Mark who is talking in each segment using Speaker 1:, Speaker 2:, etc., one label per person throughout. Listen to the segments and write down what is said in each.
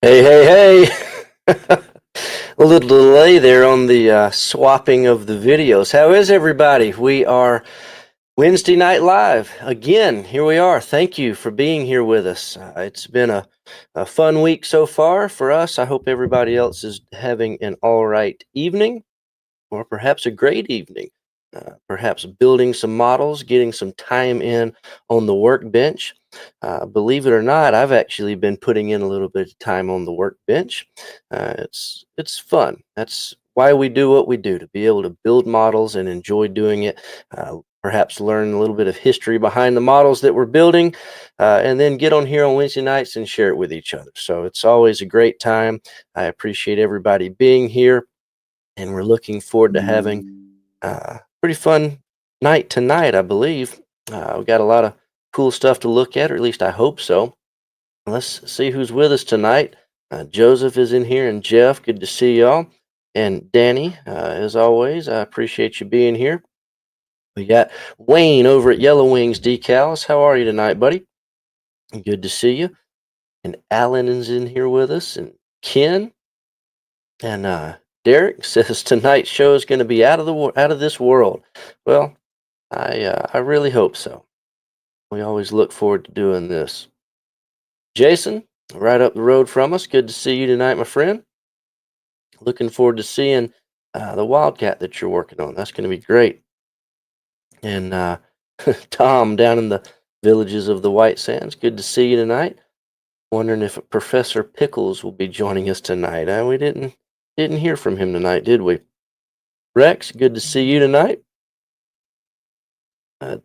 Speaker 1: Hey, hey, hey! A little delay there on the swapping of the videos. How is everybody? We are Wednesday Night Live again. Here we are. Thank you for being here with us. It's been a fun week so far for us. I hope everybody else is having an all right evening or perhaps a great evening. Perhaps building some models, getting some time in on the workbench. Believe it or not, I've actually been putting in a little bit of time on the workbench. It's fun. That's why we do what we do, to be able to build models and enjoy doing it. Perhaps learn a little bit of history behind the models that we're building, and then get on here on Wednesday nights and share it with each other. So it's always a great time. I appreciate everybody being here, and we're looking forward to having pretty fun night tonight, I believe. We got a lot of cool stuff to look at, or at least I hope so. Let's see who's with us tonight. Joseph is in here, and Jeff. Good to see y'all. And Danny, as always, I appreciate you being here. We got Wayne over at Yellow Wings Decals. How are you tonight, buddy? Good to see you. And Alan is in here with us, and Ken. And Derek says tonight's show is going to be out of this world. Well, I really hope so. We always look forward to doing this. Jason, right up the road from us. Good to see you tonight, my friend. Looking forward to seeing the Wildcat that you're working on. That's going to be great. And Tom down in the villages of the White Sands. Good to see you tonight. Wondering if Professor Pickles will be joining us tonight. We didn't hear from him tonight, did we? Rex, good to see you tonight.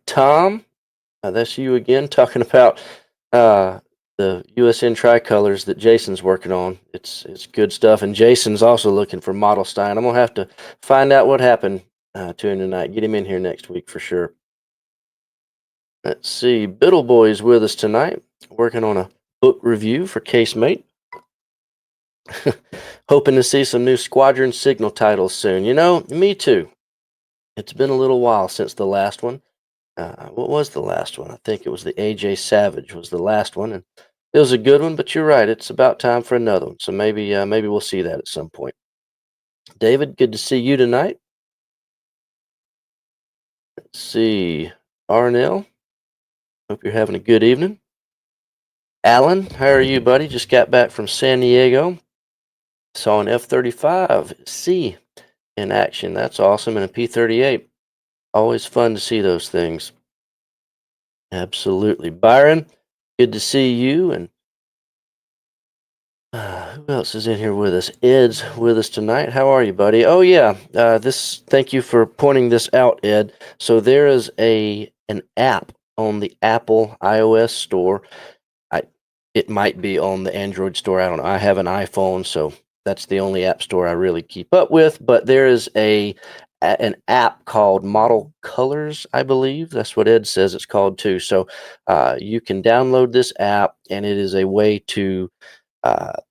Speaker 1: Tom, that's you again talking about the USN tricolors that Jason's working on. It's good stuff, and Jason's also looking for Model Stein. I'm gonna have to find out what happened to him tonight. Get him in here next week for sure. Let's see, Biddle Boy's with us tonight, working on a book review for Casemate. Hoping to see some new Squadron Signal titles soon. You know, me too. It's been a little while since the last one. What was the last one? I think it was the AJ Savage was the last one, and it was a good one. But you're right; it's about time for another one. So maybe we'll see that at some point. David, good to see you tonight. Let's see, Arnell. Hope you're having a good evening. Alan, how are you, buddy? Just got back from San Diego. Saw an F-35C in action. That's awesome, and a P-38. Always fun to see those things. Absolutely. Byron, good to see you. And who else is in here with us? Ed's with us tonight. How are you, buddy? Oh yeah. Thank you for pointing this out, Ed. So there is an app on the Apple iOS store. It might be on the Android store. I don't know. I have an iPhone, so that's the only app store I really keep up with. But there is an app called Model Colors, I believe. That's what Ed says it's called too. So you can download this app, and it is a way to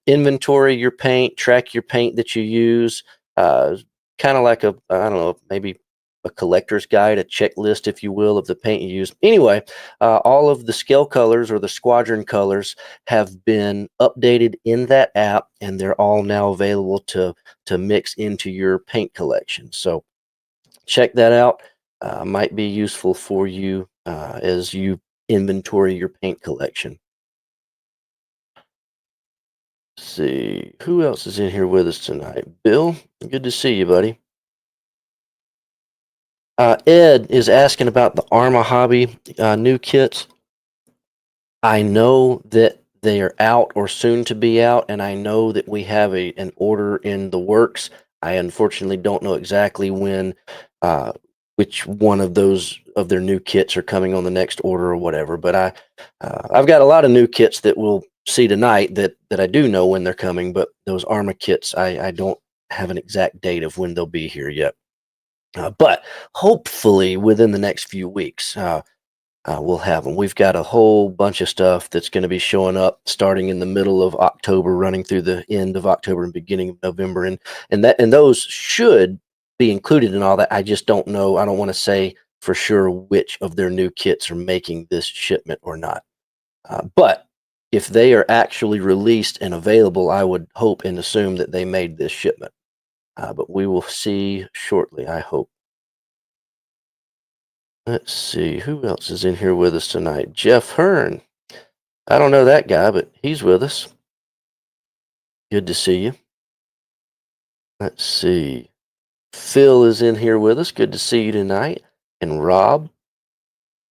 Speaker 1: inventory your paint, track your paint that you use, kind of like I don't know, maybe a collector's guide, a checklist, if you will, of the paint you use. Anyway, all of the scale colors or the squadron colors have been updated in that app, and they're all now available to mix into your paint collection. So check that out. Might be useful for you as you inventory your paint collection. Let's see, who else is in here with us tonight? Bill, good to see you, buddy. Ed is asking about the Arma Hobby new kits. I know that they are out or soon to be out, and I know that we have an order in the works. I unfortunately don't know exactly when, which one of those of their new kits are coming on the next order or whatever. But I've got a lot of new kits that we'll see tonight that I do know when they're coming. But those Arma kits, I don't have an exact date of when they'll be here yet. But hopefully within the next few weeks, we'll have them. We've got a whole bunch of stuff that's going to be showing up starting in the middle of October, running through the end of October and beginning of November, and those should be included in all that. I just don't know. I don't want to say for sure which of their new kits are making this shipment or not. But if they are actually released and available, I would hope and assume that they made this shipment. But we will see shortly, I hope. Let's see, who else is in here with us tonight? Jeff Hearn. I don't know that guy, but he's with us. Good to see you. Let's see. Phil is in here with us. Good to see you tonight. And Rob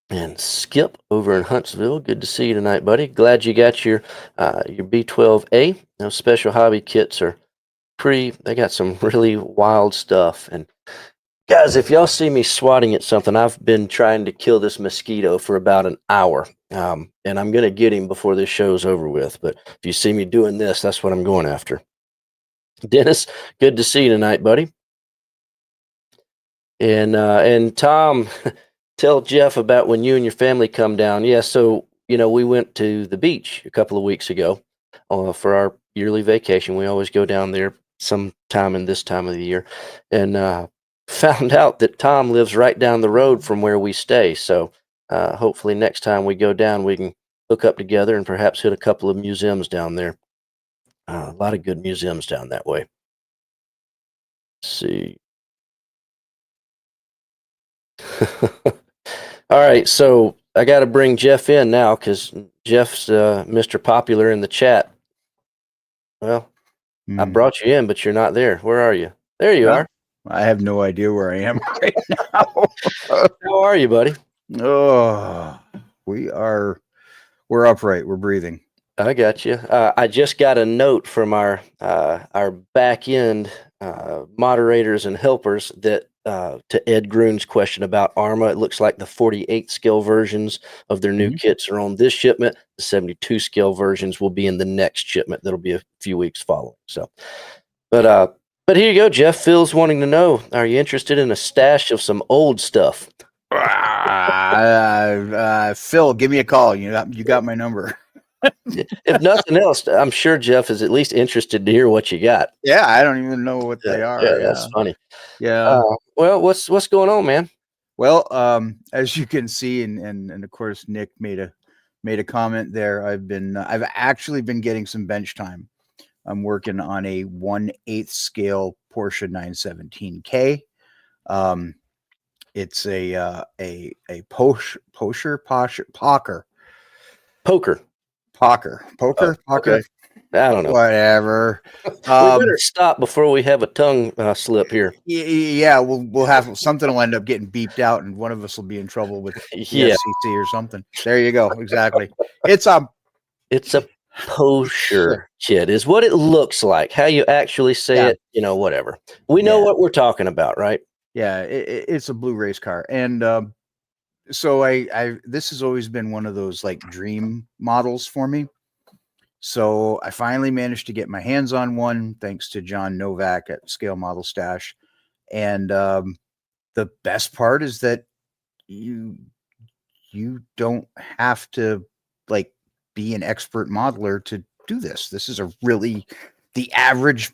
Speaker 1: and Skip over in Huntsville. Good to see you tonight, buddy. Glad you got your B12A. Those special hobby kits are they got some really wild stuff. And guys, if y'all see me swatting at something, I've been trying to kill this mosquito for about an hour. And I'm going to get him before this show's over with. But if you see me doing this, that's what I'm going after. Dennis, good to see you tonight, buddy. And Tom, tell Jeff about when you and your family come down. Yeah, so, we went to the beach a couple of weeks ago for our yearly vacation. We always go down there sometime in this time of the year. And found out that Tom lives right down the road from where we stay. So hopefully next time we go down, we can hook up together and perhaps hit a couple of museums down there. A lot of good museums down that way. Let's see. All right, so I got to bring Jeff in now because Jeff's Mr. Popular in the chat. Well, I brought you in, but you're not there. Where are you? There you are.
Speaker 2: I have no idea where I am right now.
Speaker 1: How are you, buddy?
Speaker 2: Oh, we're upright. We're breathing.
Speaker 1: I got you. I just got a note from our back end moderators and helpers that to Ed Gruhn's question about Arma, it looks like the 48 scale versions of their new kits are on this shipment. The 72 scale versions will be in the next shipment. That'll be a few weeks following. So, but here you go, Jeff. Phil's wanting to know: are you interested in a stash of some old stuff?
Speaker 2: Phil, give me a call. You got my number.
Speaker 1: If nothing else, I'm sure Jeff is at least interested to hear what you got.
Speaker 2: Yeah, I don't even know what they are.
Speaker 1: Yeah, that's funny.
Speaker 2: Yeah.
Speaker 1: Well, what's going on, man?
Speaker 2: Well, as you can see, and of course Nick made a comment there. I've actually been getting some bench time. I'm working on a 1/8 scale Porsche 917K. It's a Poker.
Speaker 1: Okay. I don't know.
Speaker 2: Whatever.
Speaker 1: We better stop before we have a tongue slip here.
Speaker 2: Yeah, we'll have something will end up getting beeped out, and one of us will be in trouble with the FCC or something. There you go. Exactly. It's a
Speaker 1: Porsche kit is what it looks like. How you actually say it, whatever. We know what we're talking about, right?
Speaker 2: Yeah, it's a blue race car, and so this has always been one of those like dream models for me. So I finally managed to get my hands on one thanks to John Novak at Scale Model Stash. And the best part is that you don't have to like be an expert modeler to do this. This is the average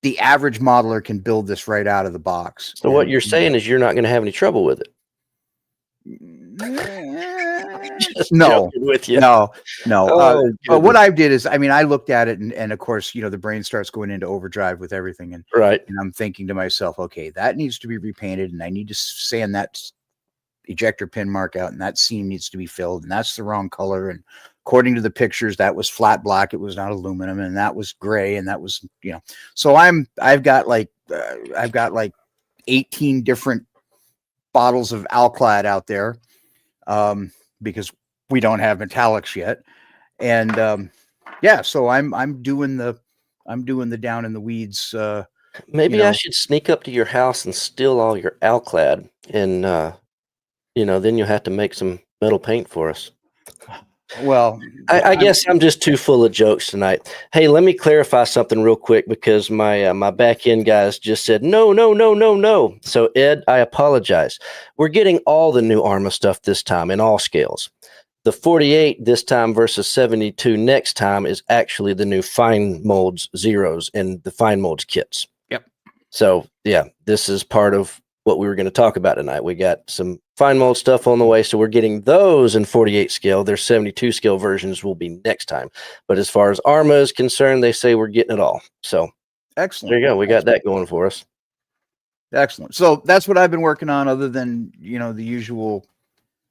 Speaker 2: modeler can build this right out of the box.
Speaker 1: So what you're saying is you're not going to have any trouble with it.
Speaker 2: No,
Speaker 1: with you.
Speaker 2: No. But what I did is, I looked at it and of course, the brain starts going into overdrive with everything. And I'm thinking to myself, okay, that needs to be repainted and I need to sand that ejector pin mark out and that seam needs to be filled and that's the wrong color. And according to the pictures, that was flat black. It was not aluminum and that was gray. And that was, so I've got like 18 different bottles of Alclad out there. Because we don't have metallics yet. And so I'm doing the down in the weeds.
Speaker 1: Maybe I should sneak up to your house and steal all your Alclad and then you'll have to make some metal paint for us.
Speaker 2: Well,
Speaker 1: I guess I'm just too full of jokes tonight. Hey, let me clarify something real quick because my back end guys just said no. So Ed, I apologize. We're getting all the new Arma stuff this time in all scales. The 48 this time versus 72 next time is actually the new fine molds zeros and the fine molds kits.
Speaker 2: Yep.
Speaker 1: So yeah, this is part of what we were going to talk about tonight. We got some fine mold stuff on the way, so we're getting those in 48 scale. Their 72 scale versions will be next time. But as far as Arma is concerned, they say we're getting it all. So
Speaker 2: Excellent.
Speaker 1: there you go. We got that going for us.
Speaker 2: Excellent. So that's what I've been working on, other than, you know, the usual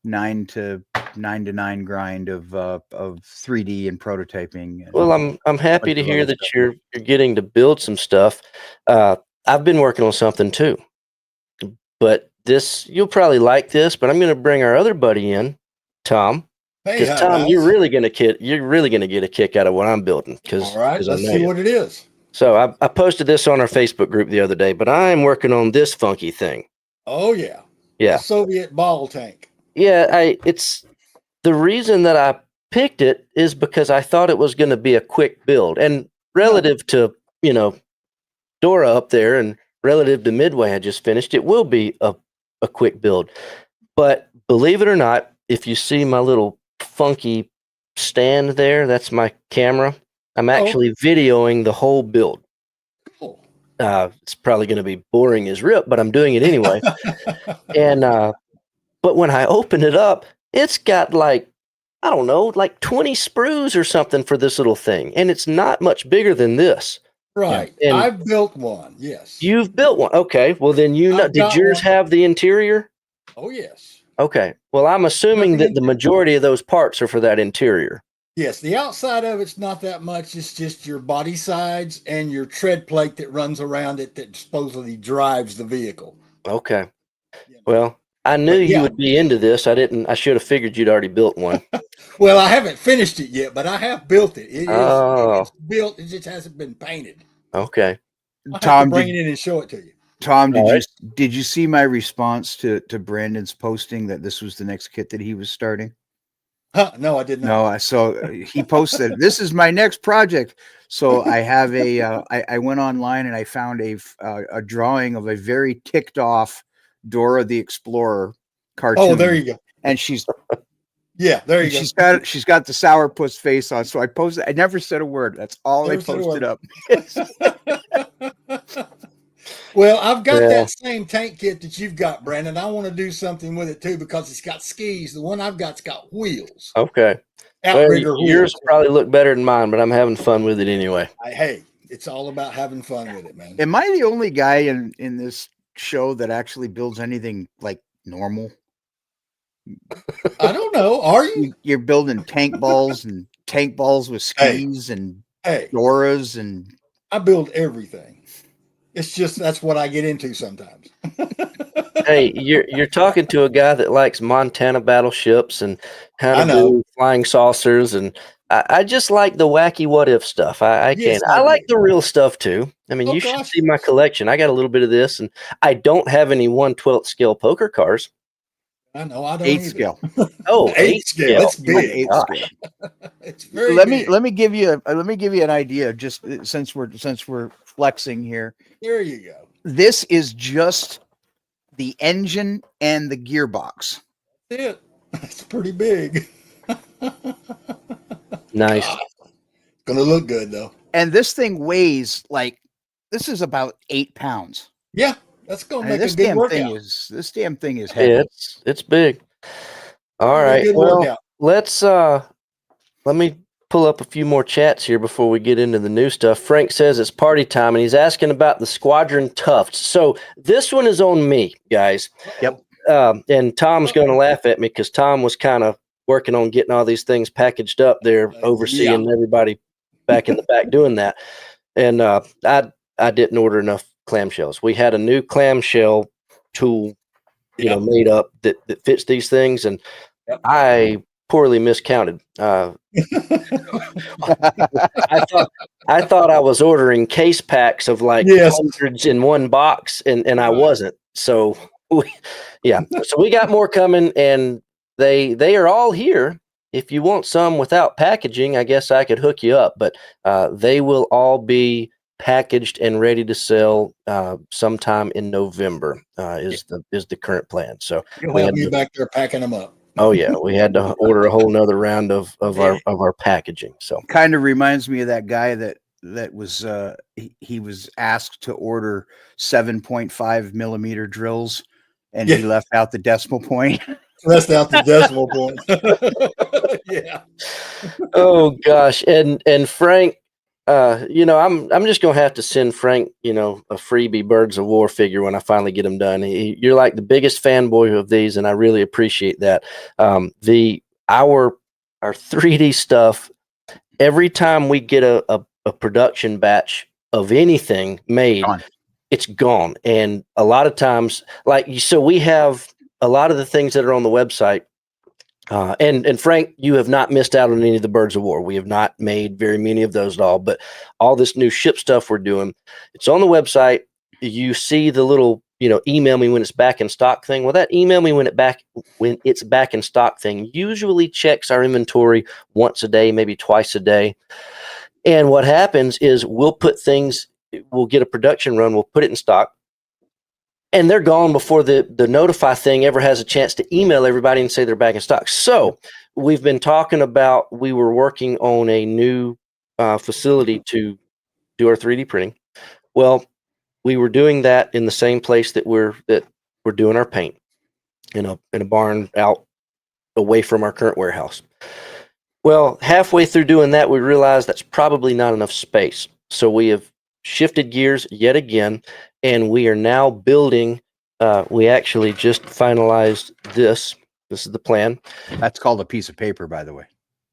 Speaker 2: 9 to 9 grind of 3D and prototyping. And
Speaker 1: Well, I'm happy to hear that you're getting to build some stuff. I've been working on something too, but you'll probably like this. But I'm going to bring our other buddy in, Tom. Because Tom, you're really going to get a kick out of what I'm building.
Speaker 3: All right, let's see what it is.
Speaker 1: So I posted this on our Facebook group the other day, but I'm working on this funky thing.
Speaker 3: Oh yeah,
Speaker 1: yeah,
Speaker 3: the Soviet ball tank.
Speaker 1: Yeah, it's the reason that I picked it is because I thought it was going to be a quick build, and relative to Dora up there, and relative to Midway I just finished, it will be a quick build. But believe it or not, if you see my little funky stand there, that's my camera. I'm actually videoing the whole build.
Speaker 3: Cool.
Speaker 1: It's probably going to be boring as rip, but I'm doing it anyway. And but when I open it up, it's got like 20 sprues or something for this little thing, and it's not much bigger than this.
Speaker 3: Right. And I've built one. Yes.
Speaker 1: You've built one. Okay. Well, then did yours have the interior?
Speaker 3: Oh yes.
Speaker 1: Okay. Well, I'm assuming that the majority of those parts are for that interior.
Speaker 3: Yes, the outside of it's not that much. It's just your body sides and your tread plate that runs around it that supposedly drives the vehicle.
Speaker 1: Okay. Well, I knew you would be into this. I should have figured you'd already built one.
Speaker 3: Well, I haven't finished it yet, but I have built it. It's built. It just hasn't been painted.
Speaker 1: Okay.
Speaker 2: Tom,
Speaker 3: bring it in and show it to you.
Speaker 2: Tom, did you see my response to Brandon's posting that this was the next kit that he was starting?
Speaker 3: No, I did not.
Speaker 2: No, I saw he posted, "This is my next project." So I have I went online and I found a drawing of a very ticked off Dora the Explorer cartoon.
Speaker 3: Oh, there you go.
Speaker 2: And she's
Speaker 3: there you go.
Speaker 2: She's got the sourpuss face on. So I posted. I never said a word. That's all I posted up.
Speaker 3: Well, I've got that same tank kit that you've got, Brandon. I want to do something with it too because it's got skis. The one I've got's got wheels.
Speaker 1: Okay.
Speaker 3: Outrigger
Speaker 1: wheels. Yours probably look better than mine, but I'm having fun with it anyway.
Speaker 3: Hey, it's all about having fun with it, man.
Speaker 2: Am I the only guy in this show that actually builds anything like normal?
Speaker 3: I don't know. Are you?
Speaker 2: You're building tank balls and tank balls with skis and Doras, and
Speaker 3: I build everything. It's just that's what I get into sometimes.
Speaker 1: Hey, you're talking to a guy that likes Montana battleships and how to do flying saucers, and I just like the wacky what if stuff. I like the real stuff too. I mean, you should see my collection. I got a little bit of this, and I don't have any 1/12 scale poker cars.
Speaker 3: I know. I don't
Speaker 2: 8 scale.
Speaker 1: Oh,
Speaker 3: 8 scale. It's big.
Speaker 2: 8 scale.
Speaker 3: It's very big.
Speaker 2: Let me give you an idea. Just since we're flexing here.
Speaker 3: There you go.
Speaker 2: This is just the engine and the gearbox.
Speaker 3: That's it. It's pretty big.
Speaker 1: Nice.
Speaker 3: Gonna look good though.
Speaker 2: And this thing weighs this is about 8 pounds.
Speaker 3: Yeah. That's gonna make a good workout.
Speaker 2: This damn thing is heavy.
Speaker 1: It's big. All right. Well, let me pull up a few more chats here before we get into the new stuff. Frank says it's party time, and he's asking about the Squadron Tufts. So this one is on me, guys.
Speaker 2: Yep.
Speaker 1: And Tom's going to laugh at me because Tom was kind of working on getting all these things packaged up there, overseeing everybody back in the back doing that. And I didn't order enough clamshells. We had a new clamshell tool, made up that fits these things, and I poorly miscounted. I thought I was ordering case packs of hundreds in one box, and I wasn't. So we got more coming, and they are all here. If you want some without packaging, I guess I could hook you up, but they will all be packaged and ready to sell sometime in November is the current plan. So
Speaker 3: you'll have me back there packing them up.
Speaker 1: Oh yeah, we had to order a whole nother round of our packaging. So
Speaker 2: kind of reminds me of that guy that that was he was asked to order 7.5 millimeter drills, and he
Speaker 3: Yeah.
Speaker 2: left out the decimal point.
Speaker 3: Left out the decimal point. Yeah.
Speaker 1: Oh gosh, and Frank, I'm just gonna have to send Frank, a freebie Birds of War figure when I finally get them done. You're like the biggest fanboy of these, and I really appreciate that. The our 3D stuff. Every time we get a production batch of anything made,
Speaker 2: Gone.
Speaker 1: it's gone, and a lot of times, so we have a lot of the things that are on the website. And Frank, you have not missed out on any of the Birds of War. We have not made very many of those at all, but all this new ship stuff we're doing, it's on the website. You see the little, email me when it's back in stock thing. Well, that email me when it's back in stock thing usually checks our inventory once a day, maybe twice a day. And what happens is we'll get a production run, we'll put it in stock, and they're gone before the notify thing ever has a chance to email everybody and say they're back in stock. So we've been talking about, we were working on a new facility to do our 3D printing. Well, we were doing that in the same place that we're doing our paint, in a barn out away from our current warehouse. Well, halfway through doing that, we realized that's probably not enough space. So we have shifted gears yet again, and we are now building. We actually just finalized this. This is the plan.
Speaker 2: That's called a piece of paper, by the way.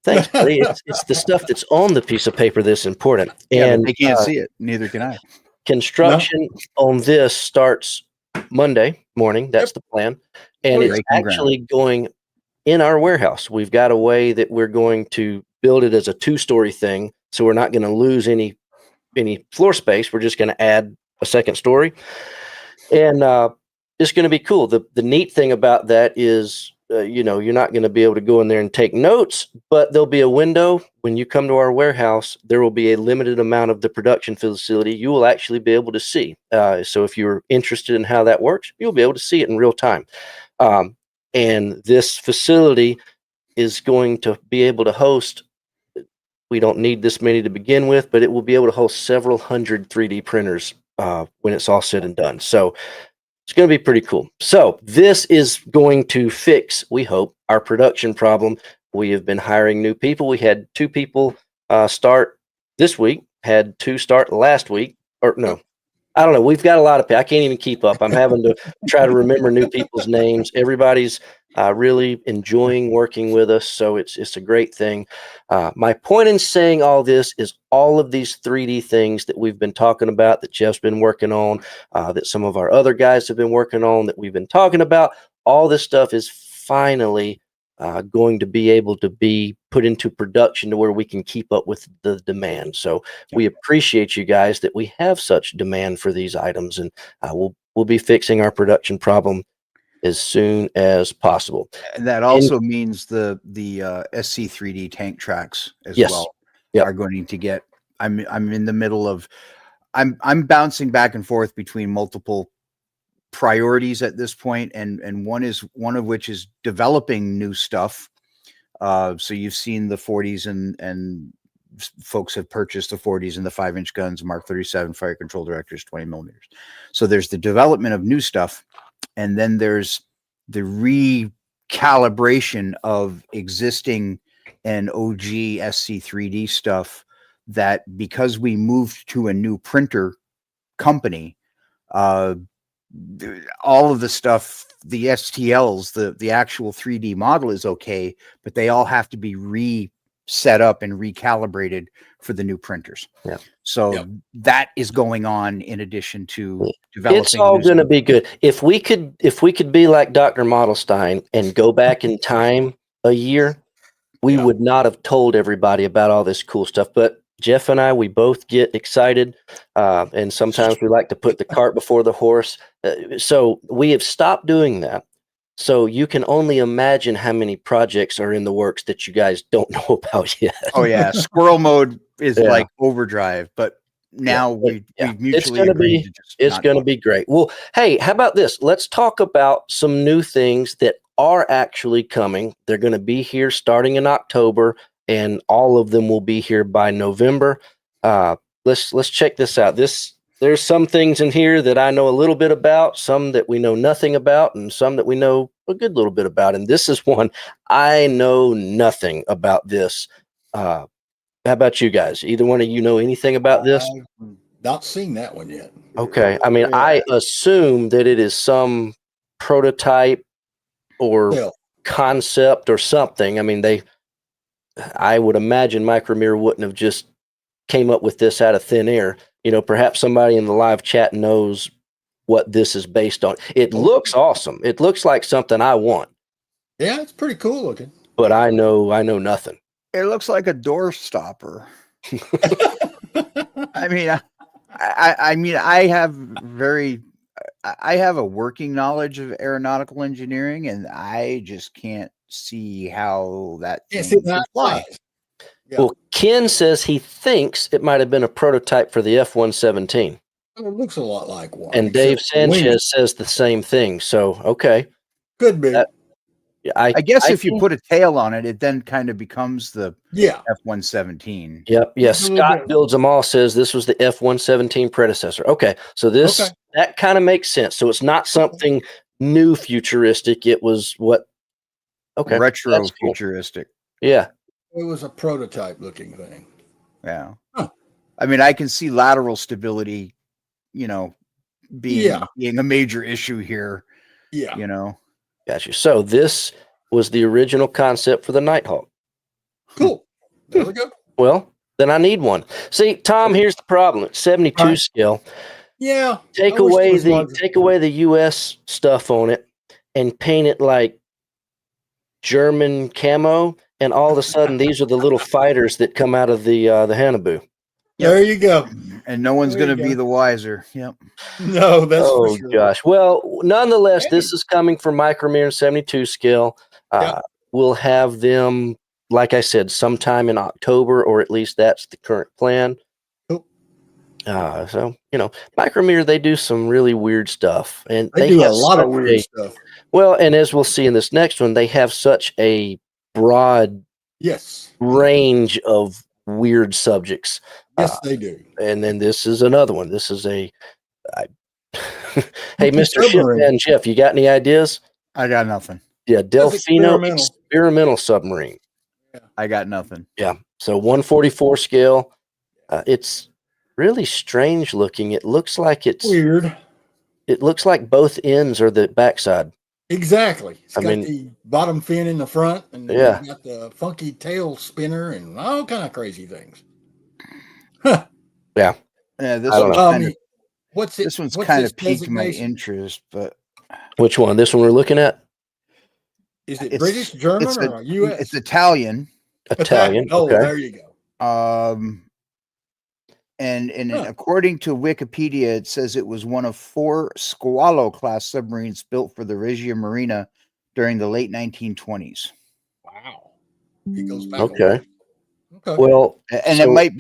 Speaker 1: Thanks, buddy. It's the stuff that's on the piece of paper that's important.
Speaker 2: Yeah,
Speaker 1: And
Speaker 2: but they can't see it. Neither can I.
Speaker 1: construction on this starts Monday morning. That's the plan. And it's
Speaker 2: Breaking
Speaker 1: actually going in our warehouse. We've got a way that we're going to build it as a 2-story thing. So we're not going to lose any floor space. We're just going to add a second story. And it's going to be cool. The neat thing about that is, you're not going to be able to go in there and take notes, but there'll be a window. When you come to our warehouse, there will be a limited amount of the production facility you will actually be able to see. So if you're interested in how that works, you'll be able to see it in real time. And this facility is going to be able to host, we don't need this many to begin with, but it will be able to host several hundred 3D printers when it's all said and done. So it's going to be pretty cool. So this is going to fix, we hope, our production problem. We have been hiring new people. We had 2 people start this week, had 2 start last week, or no. I don't know. We've got a lot of people. I can't even keep up. I'm having to try to remember new people's names. Everybody's really enjoying working with us, so it's a great thing. My point in saying all this is all of these 3D things that we've been talking about, that Jeff's been working on, that some of our other guys have been working on, that we've been talking about, all this stuff is finally going to be able to be put into production to where we can keep up with the demand. So we appreciate you guys that we have such demand for these items, and we'll be fixing our production problem as soon as possible.
Speaker 2: And that also means the SC3D tank tracks as well are going to get. I'm in the middle of. I'm bouncing back and forth between multiple priorities at this point, and one of which is developing new stuff. So you've seen the 40s, and folks have purchased the 40s and the 5-inch guns, Mark 37 fire control directors, 20 millimeters. So there's the development of new stuff, and then there's the recalibration of existing and OG SC3D stuff, that because we moved to a new printer company, all of the stuff, the STLs, the actual 3D model is okay, but they all have to be reset up and recalibrated for the new printers.
Speaker 1: Yeah.
Speaker 2: So that is going on in addition to developing.
Speaker 1: It's all going to be good. If we could be like Dr. Modelstein and go back in time a year, we would not have told everybody about all this cool stuff. But Jeff and I, we both get excited, and sometimes we like to put the cart before the horse. So we have stopped doing that. So you can only imagine how many projects are in the works that you guys don't know about yet.
Speaker 2: Oh yeah, squirrel mode is like overdrive, but now we mutually agreed
Speaker 1: it's going to be great. Well, hey, how about this? Let's talk about some new things that are actually coming. They're going to be here starting in October, and all of them will be here by November. let's check this out. There's some things in here that I know a little bit about, some that we know nothing about, and some that we know a good little bit about. And this is one I know nothing about this. How about you guys? Either one of you know anything about this?
Speaker 3: I've not seen that one yet.
Speaker 1: Okay. I mean,
Speaker 2: Yeah.
Speaker 1: I assume that it is some prototype or
Speaker 3: Well,
Speaker 1: concept or something. I mean, I would imagine Micromere wouldn't have just came up with this out of thin air. Perhaps somebody in the live chat knows what this is based on. It looks awesome. It looks like something I want,
Speaker 3: yeah, it's pretty cool looking.
Speaker 1: but I know nothing.
Speaker 2: It looks like a door stopper. I mean, I have a working knowledge of aeronautical engineering, and I just can't see how that
Speaker 3: Can't
Speaker 2: thing
Speaker 3: see that
Speaker 2: could fly.
Speaker 3: flies. Yeah.
Speaker 1: Well, Ken says he thinks it might have been a prototype for the F-117.
Speaker 3: It looks a lot like one.
Speaker 1: And Dave
Speaker 3: except for wings.
Speaker 1: Sanchez says the same thing. So, okay.
Speaker 3: Could be.
Speaker 1: I
Speaker 2: guess if you
Speaker 1: think-
Speaker 2: put a tail on it, it then kind of becomes the
Speaker 3: Yeah.
Speaker 2: F-117.
Speaker 1: Yep. Yes.
Speaker 3: It's a little
Speaker 1: Scott
Speaker 3: bit-
Speaker 1: Builds Them All says this was the F-117 predecessor. Okay. So that kind of makes sense. So it's not something new futuristic. It was what? Okay.
Speaker 2: Retro
Speaker 1: that's cool.
Speaker 2: futuristic.
Speaker 1: Yeah.
Speaker 3: It was a prototype looking thing.
Speaker 2: Yeah.
Speaker 3: Huh.
Speaker 2: I mean, I can see lateral stability, being a major issue here,
Speaker 3: Yeah.
Speaker 1: Gotcha. So this was the original concept for the Nighthawk.
Speaker 3: Cool. There we go.
Speaker 1: Well, then I need one. See, Tom, here's the problem. It's 72
Speaker 3: Right.
Speaker 1: scale.
Speaker 3: Yeah.
Speaker 1: Take
Speaker 3: I wish it
Speaker 1: away
Speaker 3: was larger.
Speaker 1: the US stuff on it and paint it like German camo, and all of a sudden these are the little fighters that come out of the Hannibal.
Speaker 3: There you go.
Speaker 2: and no one's
Speaker 3: There
Speaker 2: going
Speaker 3: you
Speaker 2: to be
Speaker 3: go.
Speaker 2: the wiser. Yep.
Speaker 3: No, that's
Speaker 1: Oh
Speaker 3: for sure.
Speaker 1: gosh. Well, nonetheless,
Speaker 3: Hey.
Speaker 1: this is coming from Micromere 72 scale.
Speaker 3: Yeah.
Speaker 1: We'll have them, like I said, sometime in October, or at least that's the current plan.
Speaker 3: Cool.
Speaker 1: So Micromere, they do some really weird stuff, and
Speaker 3: They do a
Speaker 1: have
Speaker 3: lot of
Speaker 1: such
Speaker 3: weird stuff.
Speaker 1: Well, and as we'll see in this next one, they have such a broad
Speaker 3: Yes.
Speaker 1: range of weird subjects.
Speaker 3: Yes, they do.
Speaker 1: And then this is another one. This is hey, Mr.
Speaker 3: Submarine.
Speaker 1: Shipman Jeff, you got any ideas?
Speaker 2: I got nothing.
Speaker 1: Yeah, Delfino
Speaker 3: experimental.
Speaker 1: experimental submarine.
Speaker 2: I got nothing.
Speaker 1: Yeah, so 144 scale. It's really strange looking. It looks like
Speaker 3: Weird.
Speaker 1: it looks like both ends are the backside.
Speaker 3: Exactly. It's
Speaker 1: I
Speaker 3: got
Speaker 1: mean-
Speaker 3: the bottom fin in the front, and
Speaker 1: Yeah.
Speaker 3: it's got the funky tail spinner and all kind of crazy things.
Speaker 2: Yeah, this
Speaker 1: I don't
Speaker 2: one's
Speaker 1: know.
Speaker 2: kind of
Speaker 3: What's it?
Speaker 2: this one's
Speaker 3: what's
Speaker 2: kind
Speaker 3: its
Speaker 2: of piqued my
Speaker 3: designation?
Speaker 2: interest, but
Speaker 1: Which one? This one we're looking at?
Speaker 3: Is it
Speaker 2: it's-
Speaker 3: British, German,
Speaker 2: it's
Speaker 3: or U.S.?
Speaker 2: it's Italian.
Speaker 1: Italian.
Speaker 3: Oh,
Speaker 1: Okay.
Speaker 3: there you go.
Speaker 2: And
Speaker 3: Huh.
Speaker 2: according to Wikipedia, it says it was one of 4 Squalo class submarines built for the Regia Marina during the late 1920s.
Speaker 3: Wow. He goes back.
Speaker 1: Okay.
Speaker 3: Okay.
Speaker 1: Well,
Speaker 2: And
Speaker 1: so-
Speaker 2: it might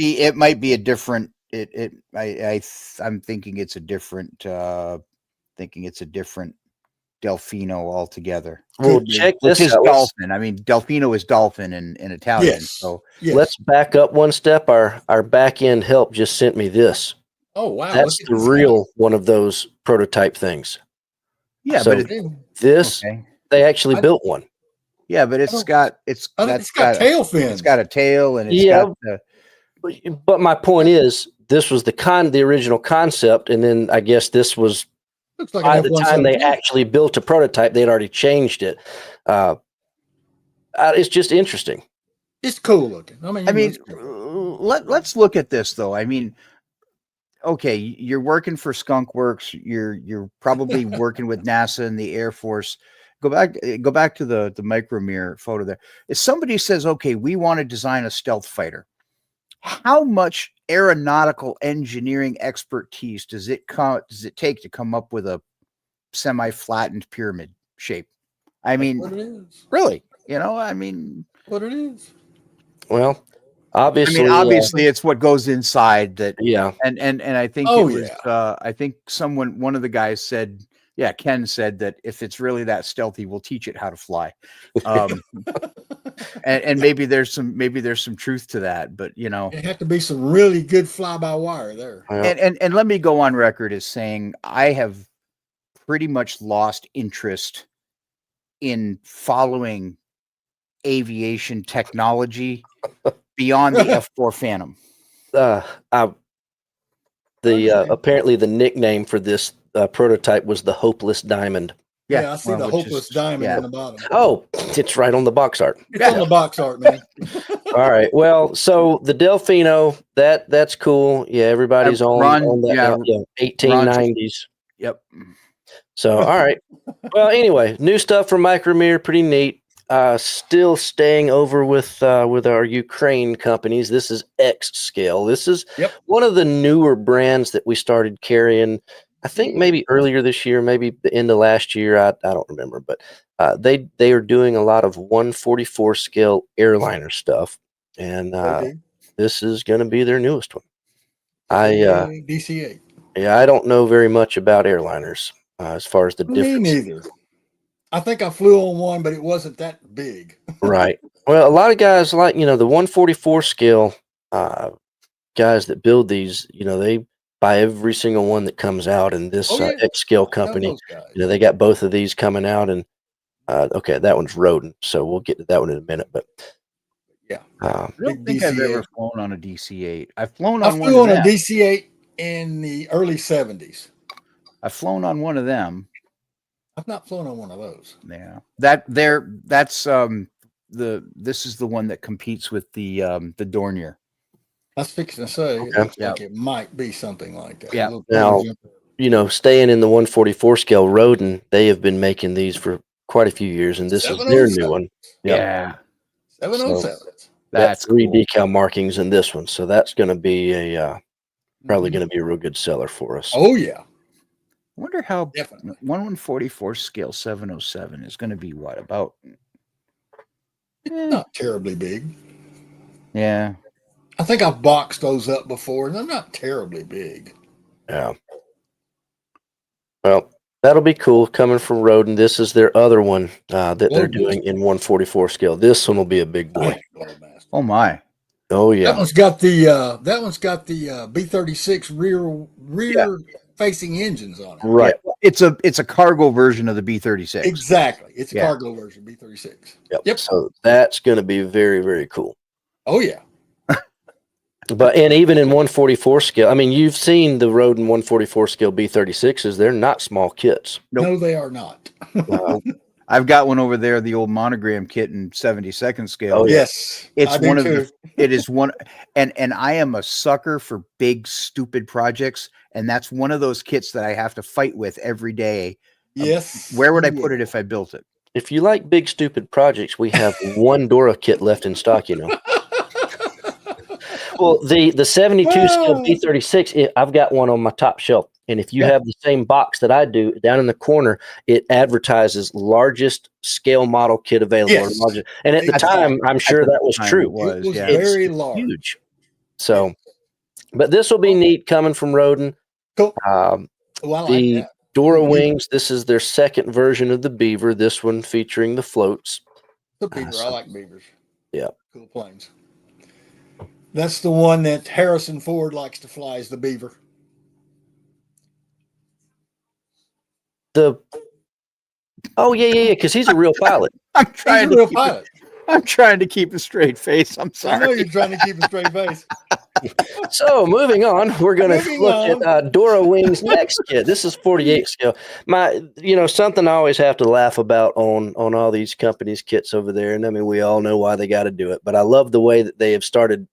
Speaker 2: be a different I'm thinking it's a different Delfino altogether.
Speaker 1: Well,
Speaker 3: Could be.
Speaker 1: check
Speaker 2: Which
Speaker 1: this
Speaker 2: is
Speaker 1: out.
Speaker 2: dolphin. I mean, Delfino is dolphin in Italian.
Speaker 3: Yes.
Speaker 2: So
Speaker 3: Yes.
Speaker 1: Let's back up one step. Our back end help just sent me this.
Speaker 3: Oh wow.
Speaker 1: That's
Speaker 3: look
Speaker 1: the
Speaker 3: at this
Speaker 1: real one of those prototype things.
Speaker 2: yeah,
Speaker 1: So-
Speaker 2: but
Speaker 3: guy.
Speaker 1: This
Speaker 2: okay.
Speaker 1: they actually
Speaker 3: I-
Speaker 1: built one.
Speaker 2: Yeah, but it's
Speaker 3: don't-
Speaker 2: got
Speaker 3: It's got tail fins.
Speaker 2: it's got a tail and it's
Speaker 1: Yeah.
Speaker 2: got the
Speaker 1: But my point is, this was the original concept, and then I guess this was
Speaker 3: Looks like
Speaker 1: by
Speaker 3: an
Speaker 1: the time they
Speaker 3: F-117.
Speaker 1: actually built a prototype, they'd already changed it. It's just interesting.
Speaker 3: It's cool looking. I mean,
Speaker 2: I mean, let's look at this though. I mean, okay, you're working for Skunk Works. You're probably working with NASA and the Air Force. Go back to the Micromere photo there. If somebody says, okay, we want to design a stealth fighter, how much aeronautical engineering expertise does it take to come up with a semi-flattened pyramid shape? I mean,
Speaker 3: what it is.
Speaker 2: really, I mean,
Speaker 3: What it is.
Speaker 1: Well, obviously,
Speaker 2: obviously it's what goes inside that.
Speaker 1: yeah.
Speaker 2: And I think
Speaker 3: Oh,
Speaker 2: it was I think one of the guys said, Ken said that if it's really that stealthy, we'll teach it how to fly. and maybe there's some truth to that, but you know,
Speaker 3: It had to be some really good fly-by-wire there.
Speaker 1: Well,
Speaker 2: and let me go on record as saying I have pretty much lost interest in following aviation technology beyond the F4 Phantom.
Speaker 1: I apparently the nickname for this prototype was the Hopeless Diamond.
Speaker 3: Yeah, I see the
Speaker 2: which
Speaker 3: hopeless
Speaker 2: is-
Speaker 3: diamond
Speaker 2: yeah.
Speaker 3: in the bottom.
Speaker 1: Oh, it's right on the box art.
Speaker 3: It's on the box art, man.
Speaker 1: All right. Well, so the Delfino, that's cool. Yeah, everybody's on that.
Speaker 2: yeah,
Speaker 1: 1890s.
Speaker 2: Yep.
Speaker 1: So, all right. Well, anyway, new stuff from Micromere, pretty neat. Still staying over with our Ukraine companies. This is X Scale. This is one of the newer brands that we started carrying. I think maybe earlier this year, maybe the end of last year. I don't remember, but they are doing a lot of 144 scale airliner stuff, and this is going to be their newest one.
Speaker 3: DC-8.
Speaker 1: Yeah, I don't know very much about airliners as far as the
Speaker 3: Me
Speaker 1: difference.
Speaker 3: neither. I think I flew on one, but it wasn't that big.
Speaker 1: Right. Well, a lot of guys like, the 144 scale guys that build these, they buy every single one that comes out. And this X Scale company, they got both of these coming out. And okay, that one's Rodin, so we'll get to that one in a minute. But
Speaker 3: yeah,
Speaker 2: I don't think I've ever flown on a DC-8. I flew on
Speaker 3: a DC-8 in the early 70s.
Speaker 2: I've flown on one of them.
Speaker 3: I've not flown on one of those.
Speaker 2: Yeah, this is the one that competes with the Dornier.
Speaker 3: I was fixing to say, it looks like it might be something like that.
Speaker 2: Yeah.
Speaker 1: Now, staying in the 144 scale Rodin, they have been making these for quite a few years, and this is their new one.
Speaker 2: Yeah.
Speaker 3: 707.
Speaker 1: That's 3 decal markings in this one, so that's going to be probably going to be a real good seller for us.
Speaker 3: Oh yeah.
Speaker 2: I wonder how 144 scale 707 is going to be what about?
Speaker 3: Not terribly big.
Speaker 2: Yeah.
Speaker 3: I think I've boxed those up before, and they're not terribly big.
Speaker 1: Yeah. Well, that'll be cool coming from Rodin. This is their other one that they're doing in 144 scale. This one will be a big boy.
Speaker 2: Oh my.
Speaker 1: Oh yeah.
Speaker 3: That one's got the B-36 rear facing engines on it.
Speaker 1: Right.
Speaker 2: Yeah. It's a cargo version of the B-36.
Speaker 3: Exactly. It's a cargo version, B-36.
Speaker 1: Yep. So that's going to be very, very cool.
Speaker 3: Oh yeah.
Speaker 1: And even in 144 scale, I mean, you've seen the Rodin 144 scale B-36s. They're not small kits.
Speaker 3: Nope. No, they are not.
Speaker 2: I've got one over there, the old monogram kit in 72nd scale.
Speaker 3: Oh yes,
Speaker 2: it's one of the. It is one, and I am a sucker for big stupid projects, and that's one of those kits that I have to fight with every day.
Speaker 3: Yes.
Speaker 2: Where would I put it if I built it?
Speaker 1: If you like big stupid projects, we have one Dora kit left in stock. Well, the 72 scale B-36, I've got one on my top shelf. And if you have the same box that I do, down in the corner, it advertises largest scale model kit available.
Speaker 3: Yes.
Speaker 1: And at the time, I'm sure that was true.
Speaker 3: It was very large.
Speaker 1: Huge. So, but this will be neat coming from Rodin.
Speaker 3: Cool. I like that.
Speaker 1: Dora Wings, this is their second version of the Beaver. This one featuring the floats.
Speaker 3: The Beaver, I like Beavers.
Speaker 1: Yeah.
Speaker 3: Cool planes. That's the one that Harrison Ford likes to fly, is the Beaver.
Speaker 1: Because he's a real pilot.
Speaker 2: I'm trying to keep a straight face. I'm sorry.
Speaker 3: I know you're trying to keep a straight face.
Speaker 1: So moving on, we're going to look at Dora Wings next kit. This is 48 scale. Something I always have to laugh about on all these companies' kits over there. And I mean, we all know why they got to do it, but I love the way that they have started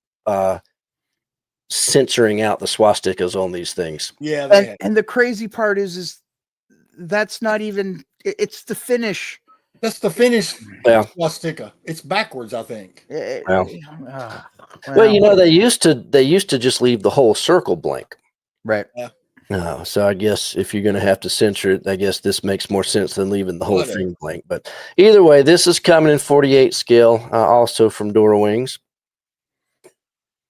Speaker 1: censoring out the swastikas on these things.
Speaker 3: Yeah.
Speaker 2: And the crazy part is that's not even, it's the finish.
Speaker 3: That's the finish swastika. It's backwards, I think.
Speaker 1: Well, they used to just leave the whole circle blank.
Speaker 2: Right.
Speaker 1: Yeah. So I guess if you're going to have to censor it, I guess this makes more sense than leaving the whole thing blank. But either way, this is coming in 48 scale, also from Dora Wings.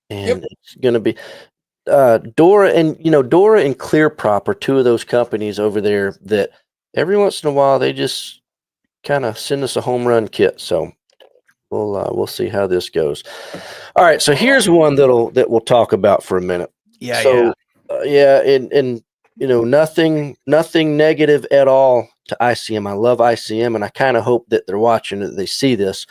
Speaker 1: And it's going to be Dora and Clear Prop are two of those companies over there that every once in a while they just kind of send us a home run kit. So we'll see how this goes. All right, so here's one that we'll talk about for a minute.
Speaker 2: Yeah,
Speaker 1: So and nothing negative at all to ICM. I love ICM, and I kind of hope that they're watching, that they see this.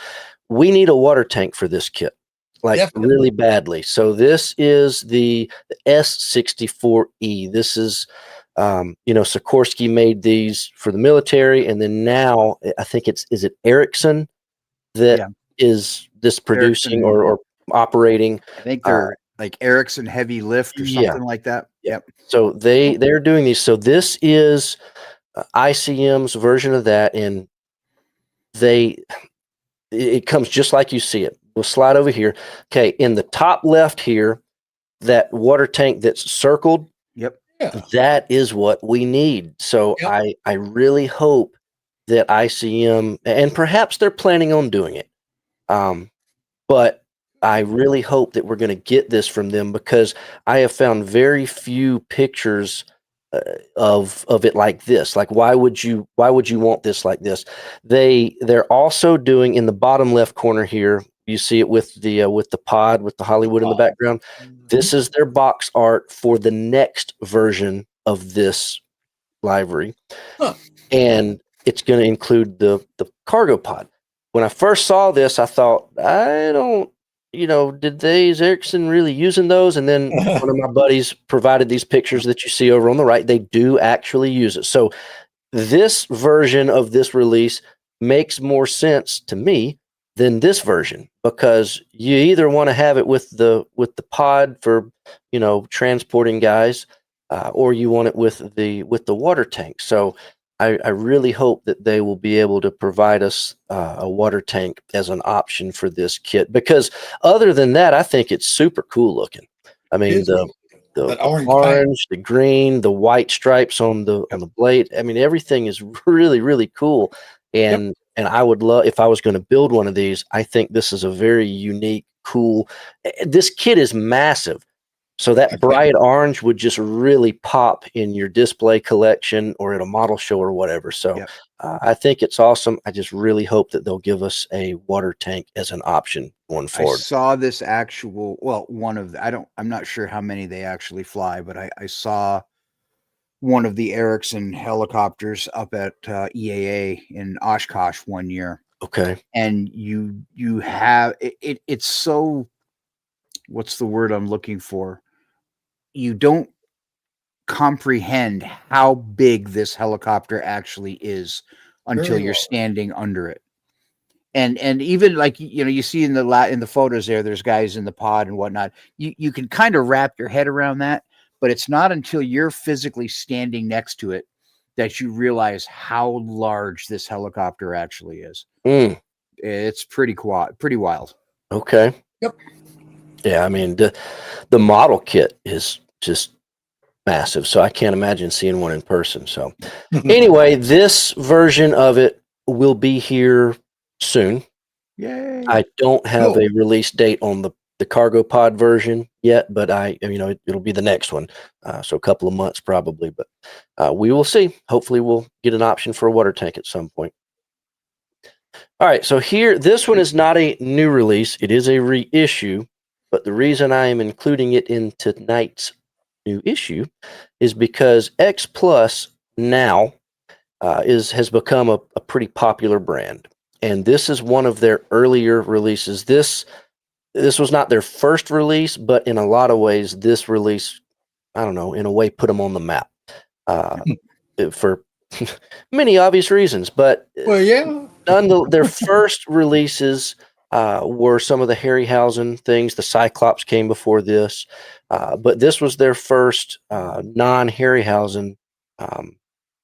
Speaker 1: We need a water tank for this kit, like
Speaker 3: Definitely.
Speaker 1: really badly. So this is the S64E. This is Sikorsky made these for the military, and then now I think is it Ericsson that
Speaker 2: Yeah.
Speaker 1: is this producing
Speaker 2: Ericsson.
Speaker 1: or operating.
Speaker 2: I think they're like Ericsson Heavy Lift or
Speaker 1: Yeah.
Speaker 2: something like that. Yep.
Speaker 1: So they're doing these. So this is ICM's version of that, and it comes just like you see it. We'll slide over here. Okay, in the top left here, that water tank that's circled,
Speaker 2: Yep.
Speaker 3: Yeah.
Speaker 1: that is what we need. So
Speaker 3: Yep.
Speaker 1: I really hope that ICM, and perhaps they're planning on doing it, but I really hope that we're going to get this from them, because I have found very few pictures of it like this. Like, why would you want this like this? They're also doing, in the bottom left corner here, you see it with the pod with the Hollywood in the background. This is their box art for the next version of this livery.
Speaker 3: Huh.
Speaker 1: And it's going to include the cargo pod. When I first saw this, I thought, I don't, is Ericsson really using those? And then one of my buddies provided these pictures that you see over on the right. They do actually use it. So this version of this release makes more sense to me than this version, because you either want to have it with the pod for transporting guys, or you want it with the water tank. So I really hope that they will be able to provide us a water tank as an option for this kit, because other than that, I think it's super cool looking. I mean, the
Speaker 3: That orange
Speaker 1: orange, the green, the white stripes on the blade. I mean, everything is really, really cool. And I would love, if I was going to build one of these, I think this is a very unique, cool. This kit is massive. So that bright orange would just really pop in your display collection or at a model show or whatever. So I think it's awesome. I just really hope that they'll give us a water tank as an option going forward.
Speaker 2: I saw this I'm not sure how many they actually fly, but I saw one of the Ericsson helicopters up at EAA in Oshkosh one year.
Speaker 1: Okay.
Speaker 2: And you have it's so, what's the word I'm looking for? You don't comprehend how big this helicopter actually is until you're standing under it. And even like, you see in the photos there's guys in the pod and whatnot. You can kind of wrap your head around that, but it's not until you're physically standing next to it that you realize how large this helicopter actually is. It's pretty wild.
Speaker 1: Okay.
Speaker 3: Yep.
Speaker 1: Yeah, I mean, the model kit is just massive, so I can't imagine seeing one in person. So anyway, this version of it will be here soon.
Speaker 2: Yay.
Speaker 1: I don't have a release date on the cargo pod version yet, but it'll be the next one. So a couple of months probably, but we will see. Hopefully we'll get an option for a water tank at some point. All right, so here, this one is not a new release. It is a reissue, but the reason I am including it in tonight's new issue is because X Plus now has become a pretty popular brand, and this is one of their earlier releases. This was not their first release, but in a lot of ways, this release, I don't know, in a way, put them on the map for many obvious reasons. But their first releases were some of the Harryhausen things. The Cyclops came before this, but this was their first non-Harryhausen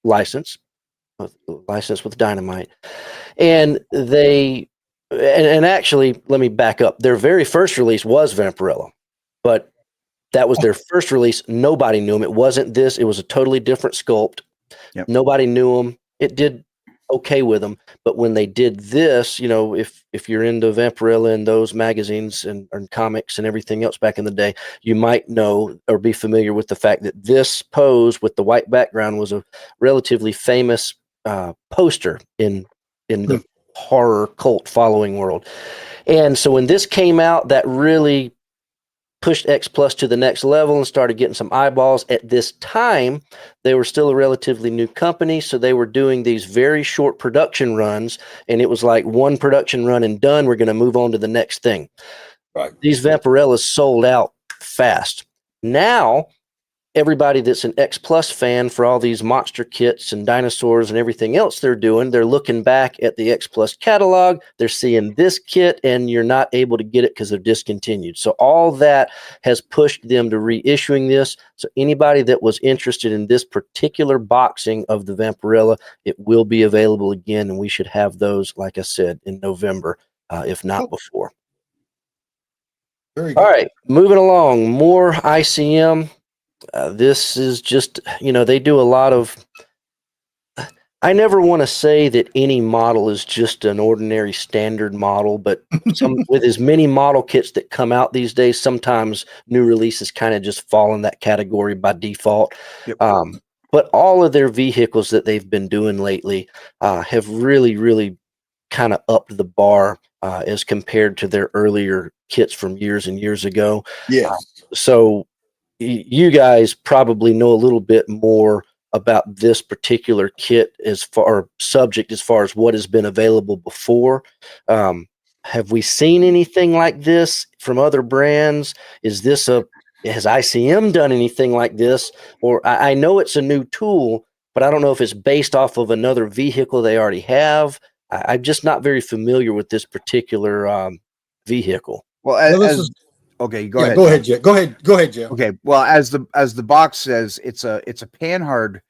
Speaker 1: license with Dynamite. And actually, let me back up. Their very first release was Vampirella, but that was their first release. Nobody knew them. It wasn't this. It was a totally different sculpt.
Speaker 2: Yep.
Speaker 1: Nobody knew them. It did okay with them, but when they did this, if you're into Vampirella and those magazines and comics and everything else back in the day, you might know or be familiar with the fact that this pose with the white background was a relatively famous poster in the horror cult following world. And so when this came out, that really pushed X Plus to the next level and started getting some eyeballs. At this time, they were still a relatively new company, so they were doing these very short production runs, and it was like one production run and done. We're going to move on to the next thing.
Speaker 3: Right.
Speaker 1: These Vampirellas sold out fast. Now, everybody that's an X Plus fan for all these monster kits and dinosaurs and everything else they're doing, they're looking back at the X Plus catalog. They're seeing this kit, and you're not able to get it because they're discontinued. So all that has pushed them to reissuing this. So anybody that was interested in this particular boxing of the Vampirella, it will be available again, and we should have those, like I said, in November, if not before.
Speaker 3: Very good.
Speaker 1: All right, moving along, more ICM. This is just, they do a lot of. I never want to say that any model is just an ordinary standard model, but with as many model kits that come out these days, sometimes new releases kind of just fall in that category by default.
Speaker 2: Yep.
Speaker 1: But all of their vehicles that they've been doing lately have really, really kind of upped the bar as compared to their earlier kits from years and years ago.
Speaker 3: Yes.
Speaker 1: So you guys probably know a little bit more about this particular kit as far as what has been available before. Have we seen anything like this from other brands? Has ICM done anything like this? Or I know it's a new tool, but I don't know if it's based off of another vehicle they already have. I'm just not very familiar with this particular vehicle.
Speaker 2: Well,
Speaker 3: Well,
Speaker 2: okay, go
Speaker 3: yeah,
Speaker 2: ahead.
Speaker 3: go ahead, Jeff. Go ahead, Jeff.
Speaker 2: Okay, well, as the box says, it's a Panhard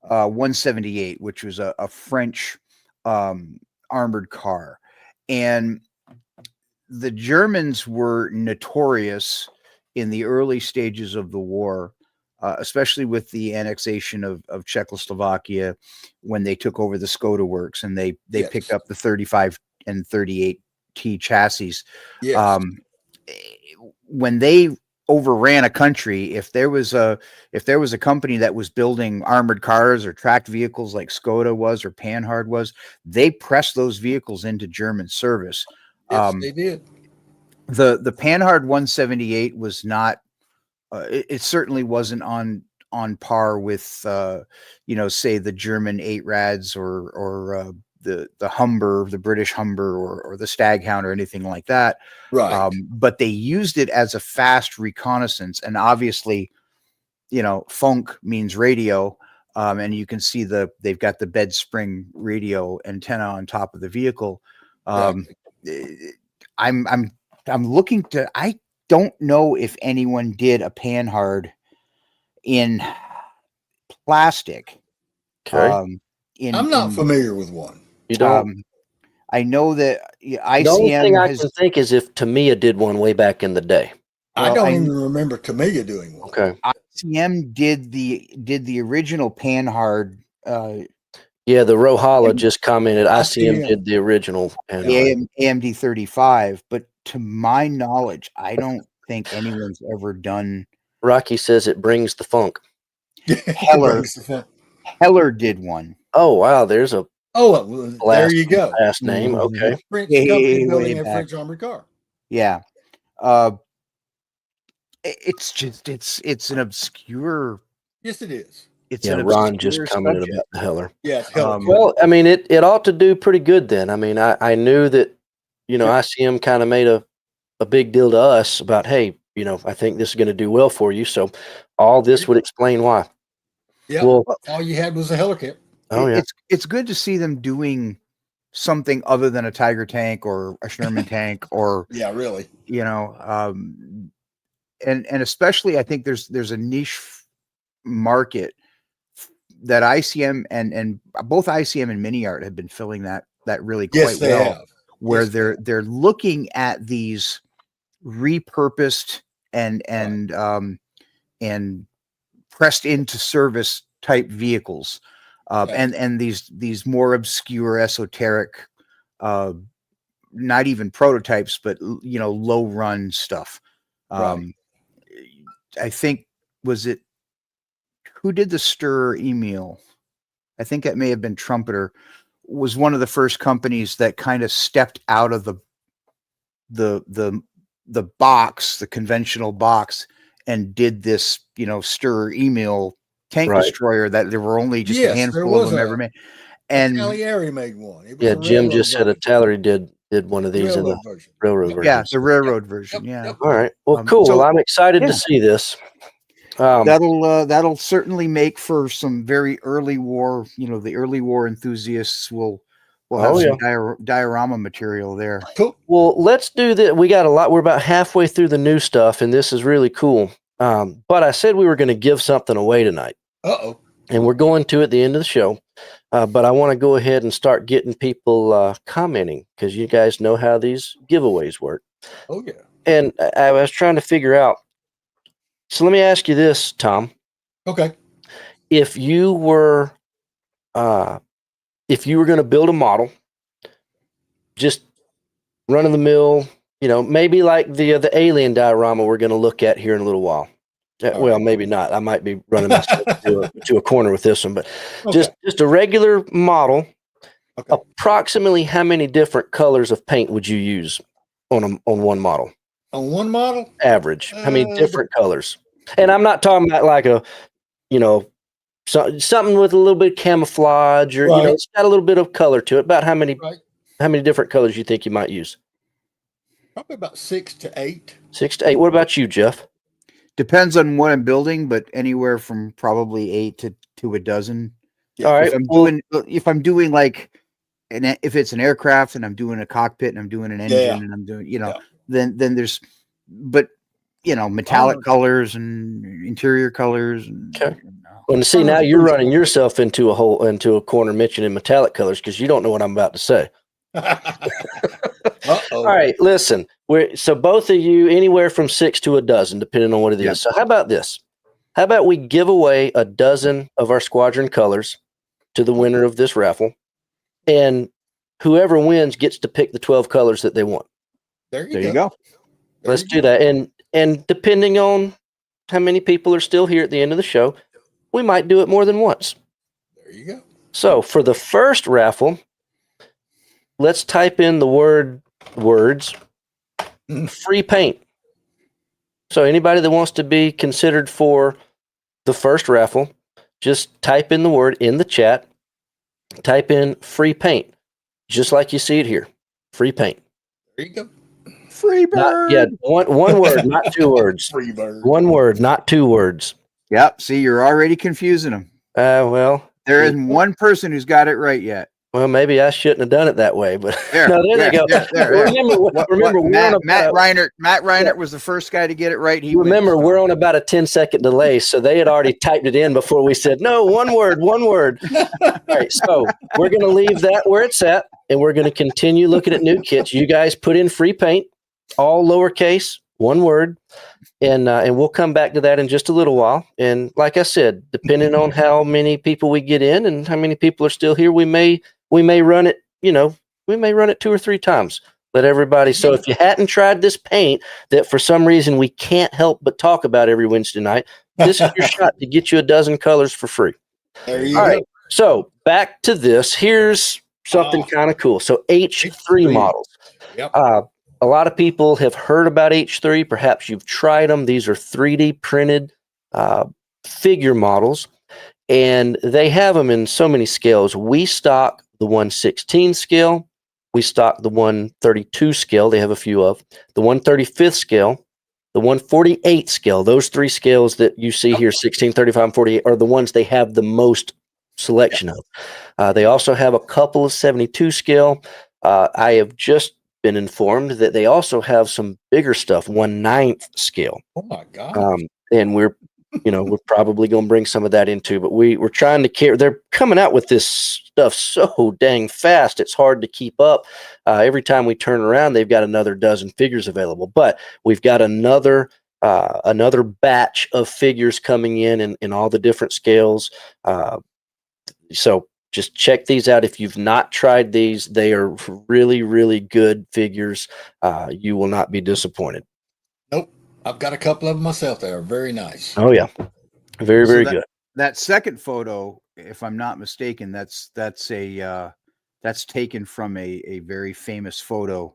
Speaker 2: 178, which was a French armored car, and the Germans were notorious in the early stages of the war, especially with the annexation of Czechoslovakia when they took over the Skoda works and they
Speaker 3: Yes.
Speaker 2: picked up the 35 and 38T chassis.
Speaker 3: Yes.
Speaker 2: When they overran a country, if there was a company that was building armored cars or tracked vehicles like Skoda was or Panhard was, they pressed those vehicles into German service.
Speaker 3: Yes, they did.
Speaker 2: The Panhard 178 was not. It certainly wasn't on par with say the German 8 Rads or the Humber, the British Humber, or the Staghound or anything like that.
Speaker 3: Right.
Speaker 2: But they used it as a fast reconnaissance, and obviously, funk means radio, and you can see they've got the bed spring radio antenna on top of the vehicle. I'm looking to. I don't know if anyone did a Panhard in plastic.
Speaker 1: Okay.
Speaker 3: I'm not familiar with one.
Speaker 1: You don't?
Speaker 2: I know that ICM.
Speaker 1: The only thing I can think is if Tamiya did one way back in the day.
Speaker 3: I don't even remember Tamiya doing one.
Speaker 1: Okay.
Speaker 2: ICM did the original Panhard.
Speaker 1: Yeah, the Rohala just commented
Speaker 3: ICM.
Speaker 1: ICM did the original
Speaker 2: AMD 35, but to my knowledge, I don't think anyone's ever done.
Speaker 1: Rocky says it brings the funk.
Speaker 2: Heller did one.
Speaker 1: Oh wow, there's a
Speaker 3: there you go.
Speaker 1: Last name. Okay.
Speaker 3: French company building a French armored car.
Speaker 2: Yeah. It's an obscure.
Speaker 3: Yes, it is.
Speaker 1: Ron just commented about the Heller.
Speaker 3: Yes.
Speaker 1: Well, I mean, it ought to do pretty good then. I mean, I knew that, ICM kind of made a big deal to us about, hey, I think this is going to do well for you. So all this would explain why.
Speaker 3: Yeah.
Speaker 1: Well,
Speaker 3: all you had was a Heller kit.
Speaker 1: Oh yeah.
Speaker 2: It's good to see them doing something other than a Tiger tank or a Sherman tank or
Speaker 3: yeah, really.
Speaker 2: And especially I think there's a niche market that ICM and both ICM and Mini Art have been filling that really quite well.
Speaker 3: Have.
Speaker 2: Where they're looking at these repurposed and pressed into service type vehicles, and these more obscure, esoteric, not even prototypes, but low run stuff. I think who did the Stir email? I think that may have been Trumpeter, was one of the first companies that kind of stepped out of the box, the conventional box, and did this, stir email tank
Speaker 1: Right.
Speaker 2: destroyer that there were only just a
Speaker 3: Yes, there
Speaker 2: handful
Speaker 3: was
Speaker 2: of them
Speaker 3: a
Speaker 2: ever made. And
Speaker 3: Cagliari made one. It was
Speaker 1: Yeah,
Speaker 3: a
Speaker 1: Jim
Speaker 3: railroad
Speaker 1: just said a
Speaker 3: version.
Speaker 1: Tallery did one of these in the
Speaker 3: Railroad version.
Speaker 1: railroad
Speaker 3: Yep.
Speaker 1: version.
Speaker 2: yeah, the railroad version.
Speaker 3: Yep,
Speaker 2: Yeah.
Speaker 3: yep.
Speaker 1: All right. Well, cool.
Speaker 2: So-
Speaker 1: well, I'm excited to
Speaker 2: yeah.
Speaker 1: see this.
Speaker 2: That'll certainly make for some very early war. The early war enthusiasts will have
Speaker 1: Oh,
Speaker 2: some diorama material there.
Speaker 3: Cool.
Speaker 1: Well, let's do that. We got a lot. We're about halfway through the new stuff, and this is really cool. But I said we were going to give something away tonight,
Speaker 3: Uh-oh.
Speaker 1: and we're going to at the end of the show. But I want to go ahead and start getting people commenting because you guys know how these giveaways work.
Speaker 3: Oh, yeah.
Speaker 1: And I was trying to figure out. So let me ask you this, Tom.
Speaker 3: Okay.
Speaker 1: If you were going to build a model, just run of the mill, maybe like the alien diorama we're going to look at here in a little while. Well,
Speaker 3: right.
Speaker 1: maybe not. I might be running myself to a corner with this one, but
Speaker 3: Okay.
Speaker 1: just a regular model.
Speaker 3: Okay.
Speaker 1: Approximately how many different colors of paint would you use on one model?
Speaker 3: On one model?
Speaker 1: Average. How many different colors? And I'm not talking about like something with a little bit of camouflage or
Speaker 3: Right.
Speaker 1: it's got a little bit of color to it. About how many
Speaker 3: Right.
Speaker 1: different colors you think you might use?
Speaker 3: Probably about 6 to 8.
Speaker 1: 6 to 8. What about you, Jeff?
Speaker 2: Depends on what I'm building, but anywhere from probably 8 to a dozen.
Speaker 1: All right.
Speaker 2: If I'm doing like, if it's an aircraft and I'm doing a cockpit and I'm doing an engine and I'm doing, then there's, but metallic colors and interior colors. And,
Speaker 1: okay. Well, see, now you're running yourself into a corner mentioning metallic colors because you don't know what I'm about to say.
Speaker 3: Uh-oh.
Speaker 1: All right, listen. So both of you, anywhere from 6 to a dozen, depending on what it is. So how about this? How about we give away a dozen of our squadron colors to the winner of this raffle, and whoever wins gets to pick the 12 colors that they want.
Speaker 3: There you go.
Speaker 1: Let's do that. And depending on how many people are still here at the end of the show, we might do it more than once.
Speaker 3: There you go.
Speaker 1: So for the first raffle, let's type in the words free paint. So anybody that wants to be considered for the first raffle, just type in the word in the chat, type in free paint, just like you see it here. Free paint.
Speaker 3: There you go.
Speaker 2: Free bird.
Speaker 1: One word, not 2 words.
Speaker 3: Free bird.
Speaker 1: One word, not 2 words.
Speaker 2: Yep. See, you're already confusing them.
Speaker 1: Well,
Speaker 2: there isn't one person who's got it right yet.
Speaker 1: Well, maybe I shouldn't have done it that way, but
Speaker 2: there
Speaker 1: they go.
Speaker 2: Remember, Matt Reinert was the first guy to get it right.
Speaker 1: We're on about a 10-second delay, so they had already typed it in before we said, no, one word. All right, so we're going to leave that where it's at, and we're going to continue looking at new kits. You guys put in free paint, all lowercase, one word, and we'll come back to that in just a little while. And like I said, depending on how many people we get in and how many people are still here, we may run it, we may run it 2 or 3 times. Let everybody. So if you hadn't tried this paint that for some reason we can't help but talk about every Wednesday night, this is your shot to get you a dozen colors for free.
Speaker 3: There you
Speaker 1: All
Speaker 3: go.
Speaker 1: right. So back to this. Here's something kind of cool. So H3 models.
Speaker 3: Yep.
Speaker 1: A lot of people have heard about H3. Perhaps you've tried them. These are 3D printed figure models, and they have them in so many scales. We stock the 1/16 scale. We stock the 1/32 scale. They have a few of the 1/35 scale, the 1/48 scale. Those 3 scales that you see here, 16, 35, and 48, are the ones they have the most selection of. They also have a couple of 72 scale. I have just been informed that they also have some bigger stuff, 1/9 scale.
Speaker 3: Oh my God.
Speaker 1: And we're probably going to bring some of that into, but we're trying to care. They're coming out with this stuff so dang fast. It's hard to keep up. Every time we turn around, they've got another dozen figures available, but we've got another batch of figures coming in all the different scales. So just check these out. If you've not tried these, they are really, really good figures. You will not be disappointed.
Speaker 3: Nope. I've got a couple of them myself. They are very nice.
Speaker 1: Oh yeah. Very good.
Speaker 2: That second photo, if I'm not mistaken, that's a That's taken from a very famous photo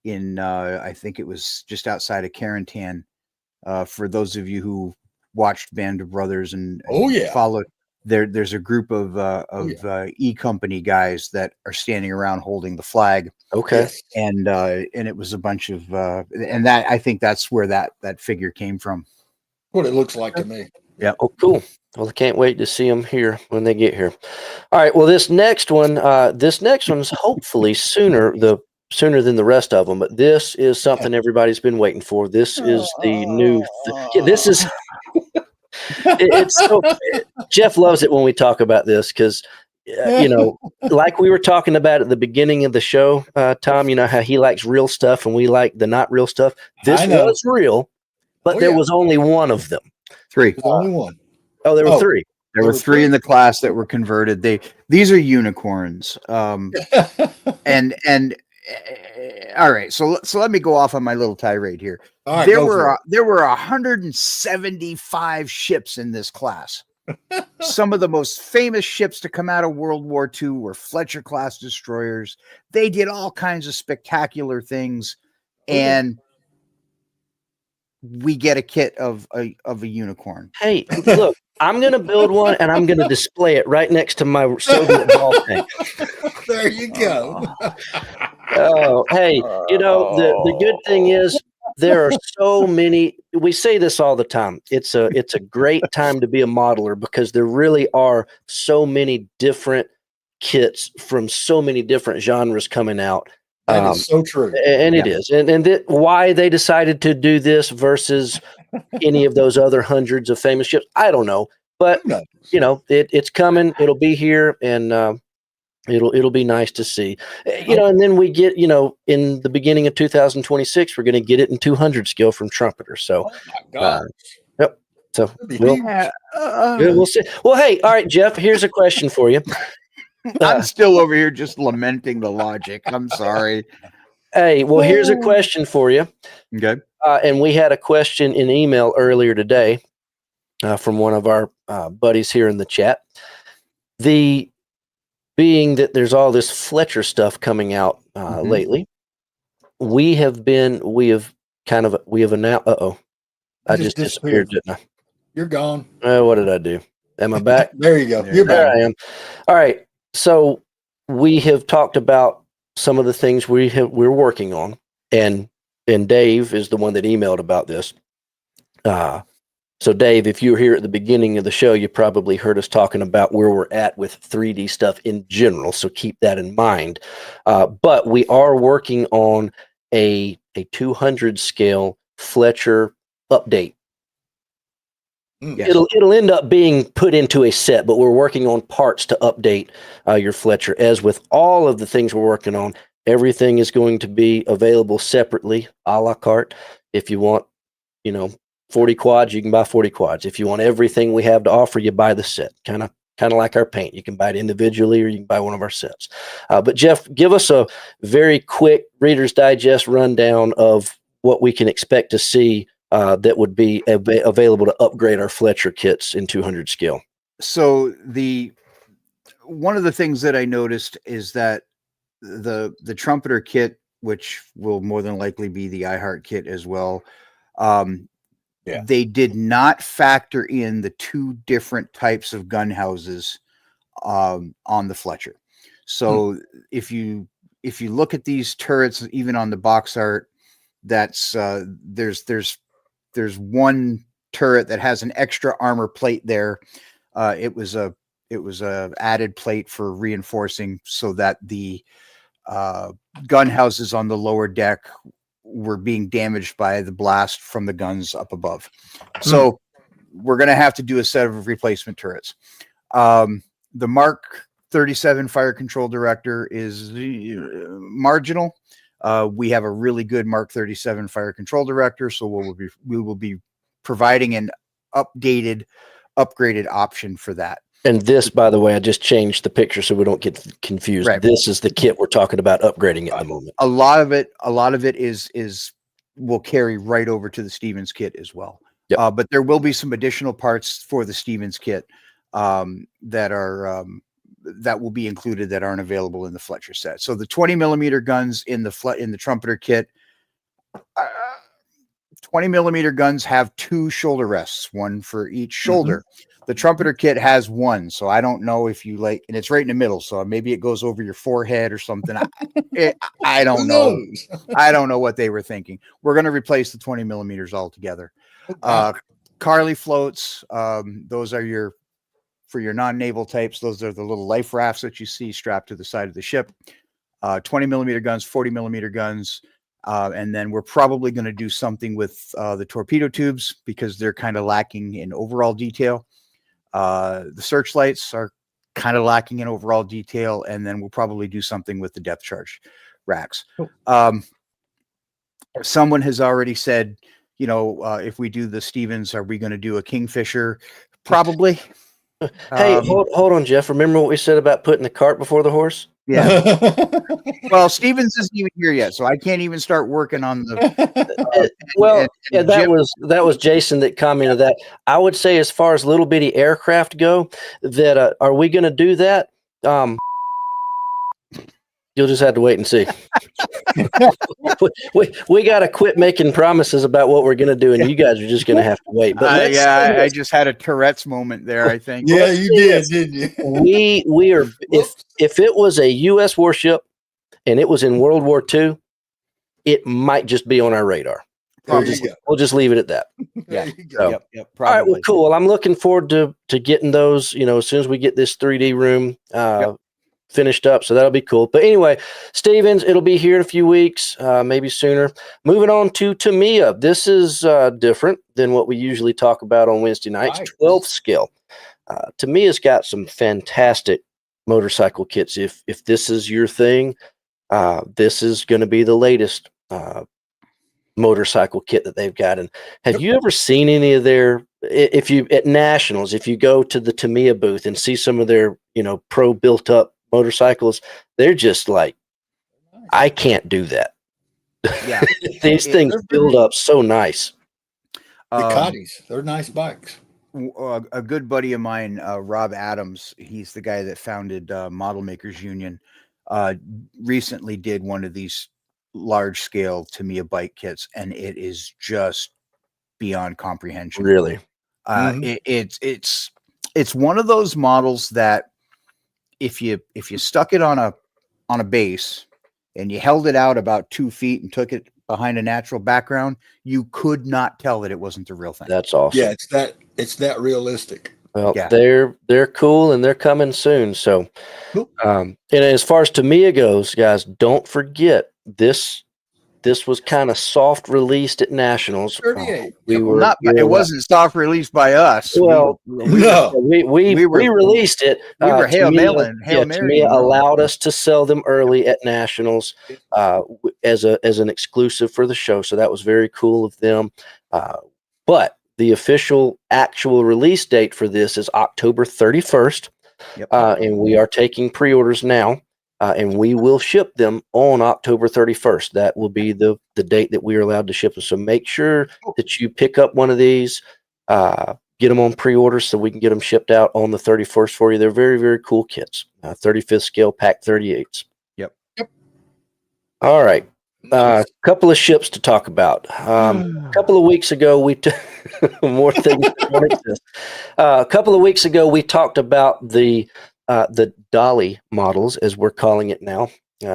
Speaker 2: in I think it was just outside of Carentan. For those of you who watched Band of Brothers and
Speaker 3: Oh yeah.
Speaker 2: followed, there's a group of
Speaker 3: yeah.
Speaker 2: E Company guys that are standing around holding the flag,
Speaker 1: Okay.
Speaker 3: Yes.
Speaker 2: and it was a bunch of and that I think that's where that figure came from.
Speaker 3: What it looks like to me.
Speaker 2: Yeah.
Speaker 1: Oh, cool. Well, I can't wait to see them here when they get here. All right. Well, this next one's hopefully sooner than the rest of them, but this is something everybody's been waiting for. This is the new. This is. It's so. Jeff loves it when we talk about this because, like we were talking about at the beginning of the show, Tom. You know how he likes real stuff and we like the not real stuff. This
Speaker 3: I know.
Speaker 1: was real, but
Speaker 3: Oh,
Speaker 1: there
Speaker 3: yeah.
Speaker 1: was only one of them.
Speaker 2: 3.
Speaker 3: There's only one.
Speaker 1: Oh, there were 3.
Speaker 2: There were 3 in the class that were converted. These are unicorns. And all right, so let me go off on my little tirade here.
Speaker 3: All right,
Speaker 2: there were 175 ships in this class. Some of the most famous ships to come out of World War II were Fletcher class destroyers. They did all kinds of spectacular things, and we get a kit of a unicorn.
Speaker 1: Hey, look, I'm going to build one and I'm going to display it right next to my Soviet ball tank.
Speaker 3: There you go.
Speaker 1: Oh, hey, the good thing is there are so many. We say this all the time. It's a great time to be a modeler because there really are so many different kits from so many different genres coming out.
Speaker 3: That is so true.
Speaker 1: And it is. And why they decided to do this versus any of those other hundreds of famous ships, I don't know. But, it's coming. It'll be here. And it'll be nice to see. And then we get, in the beginning of 2026, we're going to get it in 200 scale from Trumpeter. So,
Speaker 3: oh my God.
Speaker 1: Yep. So we'll see. Well, hey, all right, Jeff, here's a question for you.
Speaker 2: I'm still over here just lamenting the logic. I'm sorry.
Speaker 1: Hey, well, here's a question for you.
Speaker 2: Okay.
Speaker 1: And we had a question in email earlier today from one of our buddies here in the chat. Being that there's all this Fletcher stuff coming out lately, we have announced. I just disappeared, didn't I?
Speaker 3: You're gone.
Speaker 1: What did I do? Am I back?
Speaker 3: There you go. You're
Speaker 1: There
Speaker 3: back.
Speaker 1: I am. All right. So we have talked about some of the things we're working on, and Dave is the one that emailed about this. So Dave, if you were here at the beginning of the show, you probably heard us talking about where we're at with 3D stuff in general. So keep that in mind. But we are working on a 200 scale Fletcher update.
Speaker 2: Yes.
Speaker 1: It'll end up being put into a set, but we're working on parts to update your Fletcher. As with all of the things we're working on, everything is going to be available separately, a la carte. If you want, 40 quads, you can buy 40 quads. If you want everything we have to offer, you buy the set. Kind of like our paint. You can buy it individually or you can buy one of our sets. But Jeff, give us a very quick Reader's Digest rundown of what we can expect to see that would be available to upgrade our Fletcher kits in 200 scale.
Speaker 2: So one of the things that I noticed is that the Trumpeter kit, which will more than likely be the iHeart kit as well, they did not factor in the 2 different types of gun houses on the Fletcher. So if you look at these turrets, even on the box art, that's there's one turret that has an extra armor plate there. It was a added plate for reinforcing so that the gun houses on the lower deck were being damaged by the blast from the guns up above. So we're going to have to do a set of replacement turrets. The Mark 37 fire control director is marginal. We have a really good Mark 37 fire control director, so we will be providing an updated, upgraded option for that.
Speaker 1: And this, by the way, I just changed the picture so we don't get confused.
Speaker 2: Right.
Speaker 1: This is the kit we're talking about upgrading at the moment.
Speaker 2: A lot of it is will carry right over to the Stevens kit as well.
Speaker 1: Yep.
Speaker 2: But there will be some additional parts for the Stevens kit that are that will be included that aren't available in the Fletcher set. So the 20 millimeter guns in the trumpeter kit, 20 millimeter guns have 2 shoulder rests, one for each shoulder. The trumpeter kit has one, so I don't know if you like, and it's right in the middle, so maybe it goes over your forehead or something. I don't know. I don't know what they were thinking. We're going to replace the 20 millimeters altogether. Carly floats, those are for your non-naval types. Those are the little life rafts that you see strapped to the side of the ship. 20 millimeter guns, 40 millimeter guns. And then we're probably going to do something with the torpedo tubes because they're kind of lacking in overall detail. The searchlights are kind of lacking in overall detail. And then we'll probably do something with the depth charge racks. Someone has already said, if we do the Stevens, are we going to do a Kingfisher? Probably.
Speaker 1: Hey, hold on, Jeff. Remember what we said about putting the cart before the horse?
Speaker 2: Yeah. Well, Stevens isn't even here yet, so I can't even start working on the.
Speaker 1: That was Jason that commented that. I would say, as far as little bitty aircraft go, that are we going to do that? You'll just have to wait and see. we got to quit making promises about what we're going to do, and you guys are just going to have to wait. But
Speaker 2: I just had a Tourette's moment there, I think.
Speaker 3: Yeah, you did, didn't you?
Speaker 1: We are if it was a U.S. warship and it was in World War II, it might just be on our radar. We'll just leave it at that.
Speaker 2: Yeah.
Speaker 1: So,
Speaker 2: yep,
Speaker 1: all right. Well, cool. Well, I'm looking forward to getting those. As soon as we get this 3D room finished up, so that'll be cool. But anyway, Stevens, it'll be here in a few weeks, maybe sooner. Moving on to Tamiya. This is different than what we usually talk about on Wednesday nights.
Speaker 3: Right.
Speaker 1: 12th scale. Tamiya's got some fantastic motorcycle kits. If this is your thing, this is going to be the latest motorcycle kit that they've got. And have you ever seen any of their? If you at Nationals, if you go to the Tamiya booth and see some of their pro built up motorcycles, they're just like, I can't do that.
Speaker 2: Yeah.
Speaker 1: These things build up so nice.
Speaker 3: Ducatis, they're nice bikes.
Speaker 2: A good buddy of mine, Rob Adams, he's the guy that founded Model Makers Union, recently did one of these large scale Tamiya bike kits, and it is just beyond comprehension.
Speaker 1: Really.
Speaker 2: It's one of those models that if you stuck it on a base and you held it out about 2 feet and took it behind a natural background, you could not tell that it wasn't the real thing.
Speaker 1: That's awesome.
Speaker 3: Yeah, it's that realistic.
Speaker 1: Well, they're cool and they're coming soon. So,
Speaker 3: cool.
Speaker 1: And as far as Tamiya goes, guys, don't forget this was kind of soft released at Nationals.
Speaker 3: 38.
Speaker 2: It wasn't soft released by us.
Speaker 1: Well,
Speaker 3: no.
Speaker 1: we released it.
Speaker 2: We were Hail Mary.
Speaker 1: Tamiya allowed us to sell them early at Nationals as an exclusive for the show. So that was very cool of them. But the official actual release date for this is October 31st.
Speaker 2: Yep.
Speaker 1: And we are taking pre-orders now. And we will ship them on October 31st. That will be the date that we are allowed to ship them. So make sure that you pick up one of these, get them on pre-order so we can get them shipped out on the 31st for you. They're very, very cool kits. 35th scale pack 38s.
Speaker 2: Yep.
Speaker 1: All right. A couple of ships to talk about. A couple of weeks ago, more things. A couple of weeks ago, we talked about the Dolly models, as we're calling it now.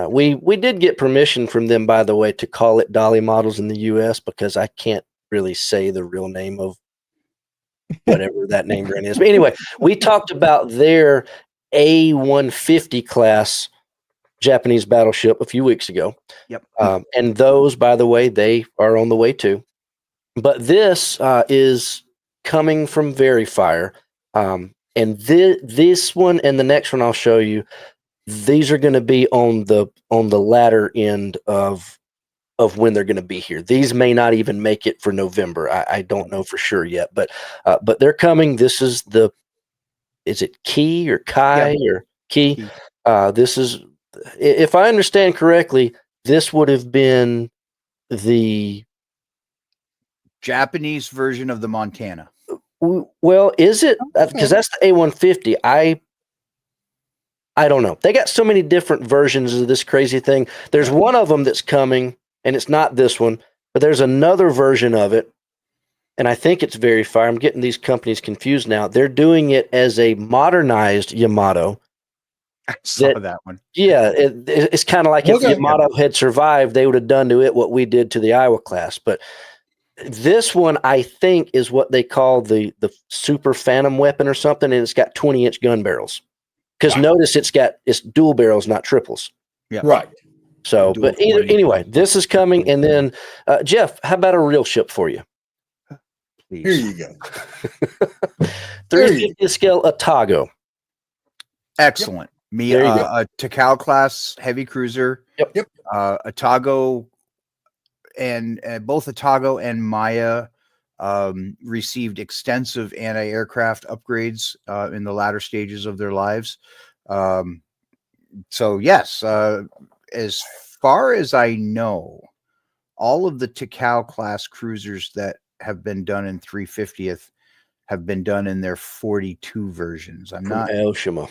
Speaker 1: We did get permission from them, by the way, to call it Dolly models in the U.S. because I can't really say the real name of whatever that name brand is. But anyway, we talked about their A150 class Japanese battleship a few weeks ago.
Speaker 2: Yep.
Speaker 1: And those, by the way, they are on the way too. But this is coming from Verifier. And this one and the next one I'll show you, these are going to be on the latter end of when they're going to be here. These may not even make it for November. I don't know for sure yet, but they're coming. This is is it Key or Kai or Key? This is, if I understand correctly, this would have been the
Speaker 2: Japanese version of the Montana.
Speaker 1: Well, is it? Because that's the A150. I don't know. They got so many different versions of this crazy thing. There's one of them that's coming, and it's not this one, but there's another version of it, and I think it's very fire. I'm getting these companies confused now. They're doing it as a modernized Yamato.
Speaker 2: I saw that one.
Speaker 1: Yeah, it's kind of like if Yamato had survived, they would have done to it what we did to the Iowa class. But this one, I think, is what they call the Super Phantom weapon or something, and it's got 20-inch gun barrels. Because notice it's dual barrels, not triples.
Speaker 2: Yeah,
Speaker 3: right.
Speaker 1: So, but anyway, this is coming, and then Jeff, how about a real ship for you?
Speaker 2: Please.
Speaker 3: Here you go.
Speaker 1: 350 scale Otago.
Speaker 2: Excellent.
Speaker 1: There you go.
Speaker 2: A Takao class heavy cruiser.
Speaker 3: Yep.
Speaker 2: Otago and both Otago and Maya received extensive anti-aircraft upgrades in the latter stages of their lives. So yes, as far as I know, all of the Takao class cruisers that have been done in 350th have been done in their 42 versions. I'm not
Speaker 1: Aoshima.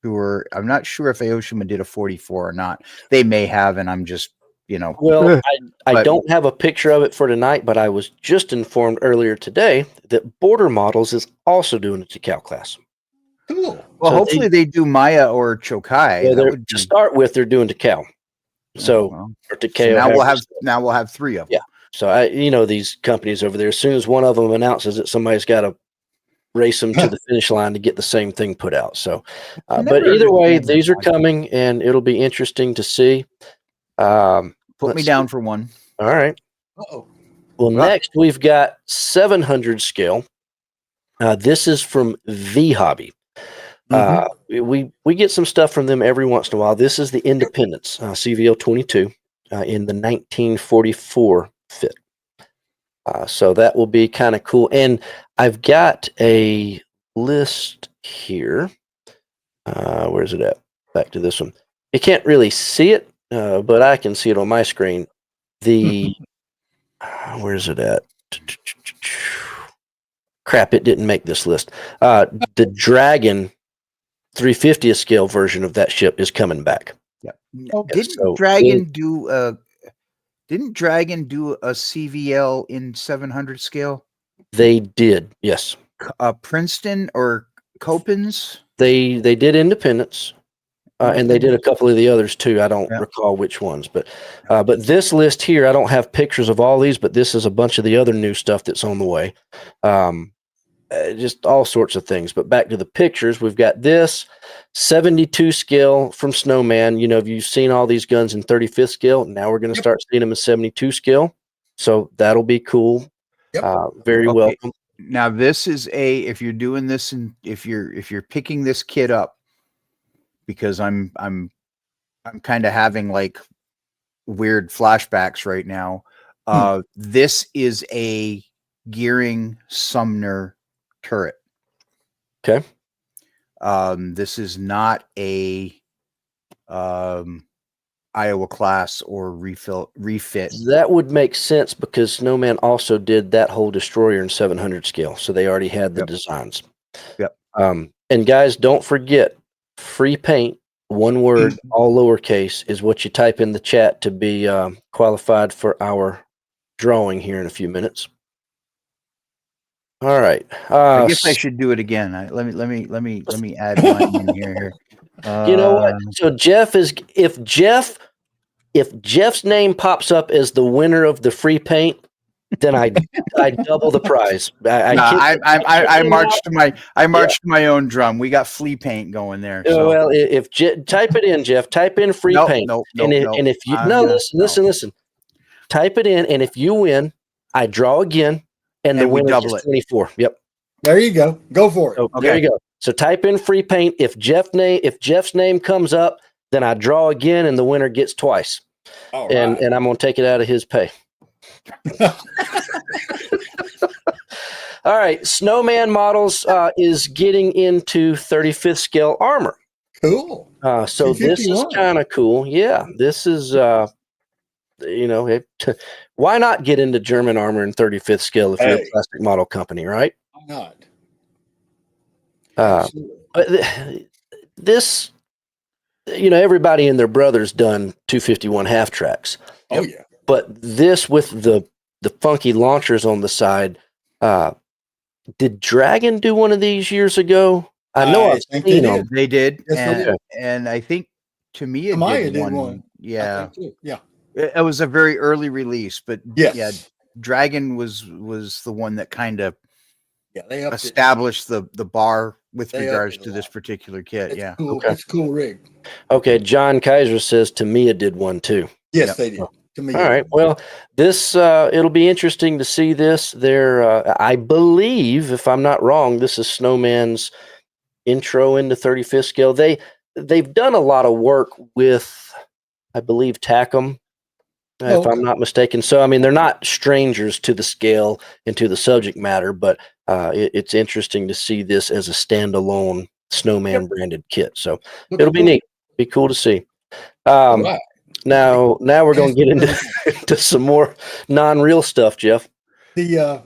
Speaker 2: Sure. I'm not sure if Aoshima did a 44 or not. They may have, and I'm just,
Speaker 1: Well, I don't have a picture of it for tonight, but I was just informed earlier today that Border Models is also doing a Takao class.
Speaker 3: Cool.
Speaker 2: Well,
Speaker 1: So
Speaker 2: hopefully they do Maya or Chokai.
Speaker 1: Well, to start with, they're doing Takao. So, or Takao.
Speaker 2: So now we'll have three of them.
Speaker 1: Yeah. So these companies over there, as soon as one of them announces it, somebody's got to race them to the finish line to get the same thing put out. So, but either way, these are coming, and it'll be interesting to see.
Speaker 2: Put me down for one.
Speaker 1: All right.
Speaker 3: Uh-oh.
Speaker 1: Well, next we've got 700 scale. This is from V Hobby. We get some stuff from them every once in a while. This is the Independence CVO 22 in the 1944 fit. So that will be kind of cool. And I've got a list here. Where's it at? Back to this one. You can't really see it, but I can see it on my screen. Where's it at? Crap, it didn't make this list. The Dragon 350th scale version of that ship is coming back.
Speaker 2: Yeah. Didn't Dragon do a CVL in 700 scale?
Speaker 1: They did, yes.
Speaker 2: Princeton or Copens?
Speaker 1: They did Independence, and they did a couple of the others too. I don't recall which ones, but this list here, I don't have pictures of all these, but this is a bunch of the other new stuff that's on the way. Just all sorts of things. But back to the pictures, we've got this 72 scale from Snowman. You've seen all these guns in 35th scale. Now we're going to start seeing them in 72 scale. So that'll be cool. Very welcome.
Speaker 2: Now this is if you're doing this and if you're picking this kit up, because I'm kind of having like weird flashbacks right now. This is a Gearing Sumner turret.
Speaker 1: Okay.
Speaker 2: This is not a Iowa class or refit.
Speaker 1: That would make sense because Snowman also did that whole destroyer in 700 scale, so they already had the designs.
Speaker 2: Yep.
Speaker 1: And guys, don't forget, free paint, one word, all lowercase, is what you type in the chat to be qualified for our drawing here in a few minutes. All right.
Speaker 2: I guess I should do it again. Let me add mine in here.
Speaker 1: You know what? So if Jeff's name pops up as the winner of the free paint, then I double the prize.
Speaker 2: I marched to my own drum. We got flea paint going there. So.
Speaker 1: Well, if type it in, Jeff. Type in free paint. And if you listen. Type it in, and if you win, I draw again, and the winner is 24. Yep.
Speaker 3: There you go. Go for it.
Speaker 1: So, there you go. So type in free paint. If Jeff's name comes up, then I draw again, and the winner gets twice.
Speaker 3: All right.
Speaker 1: And I'm going to take it out of his pay. All right. Snowman Models is getting into 35th scale armor.
Speaker 3: Cool.
Speaker 1: So this is kind of cool. Yeah. This is, why not get into German armor in 35th scale if you're a plastic model company, right?
Speaker 3: Why not?
Speaker 1: This everybody and their brother's done 251 half tracks.
Speaker 3: Oh yeah.
Speaker 1: But this with the funky launchers on the side, did Dragon do one of these years ago? I know I've
Speaker 3: think
Speaker 1: seen
Speaker 3: they
Speaker 1: them.
Speaker 3: did.
Speaker 2: They did,
Speaker 3: Yes, they did.
Speaker 2: and I think Tamiya
Speaker 3: Tamiya
Speaker 2: did one.
Speaker 3: I
Speaker 2: Yeah,
Speaker 3: think too. Yeah.
Speaker 2: it was a very early release, but
Speaker 3: Yes.
Speaker 2: yeah, Dragon was the one that kind of
Speaker 3: They upped
Speaker 2: established the bar with
Speaker 3: They
Speaker 2: regards
Speaker 3: upped it
Speaker 2: to
Speaker 3: a
Speaker 2: this
Speaker 3: lot.
Speaker 2: particular kit.
Speaker 3: It's
Speaker 2: Yeah.
Speaker 3: cool.
Speaker 1: Okay.
Speaker 3: It's a cool rig.
Speaker 1: Okay, John Kaiser says Tamiya did one too.
Speaker 3: Yes,
Speaker 2: Yep.
Speaker 3: they did. Tamiya.
Speaker 1: All right. Well, this it'll be interesting to see this. There, I believe, if I'm not wrong, this is Snowman's intro into 35th scale. They've done a lot of work with, I believe, Tacom, if I'm not mistaken. So, I mean, they're not strangers to the scale and to the subject matter, but it's interesting to see this as a standalone Snowman branded kit. So it'll be neat. Be cool to see.
Speaker 3: Right.
Speaker 1: Now we're going to get into some more non-real stuff, Jeff.
Speaker 3: The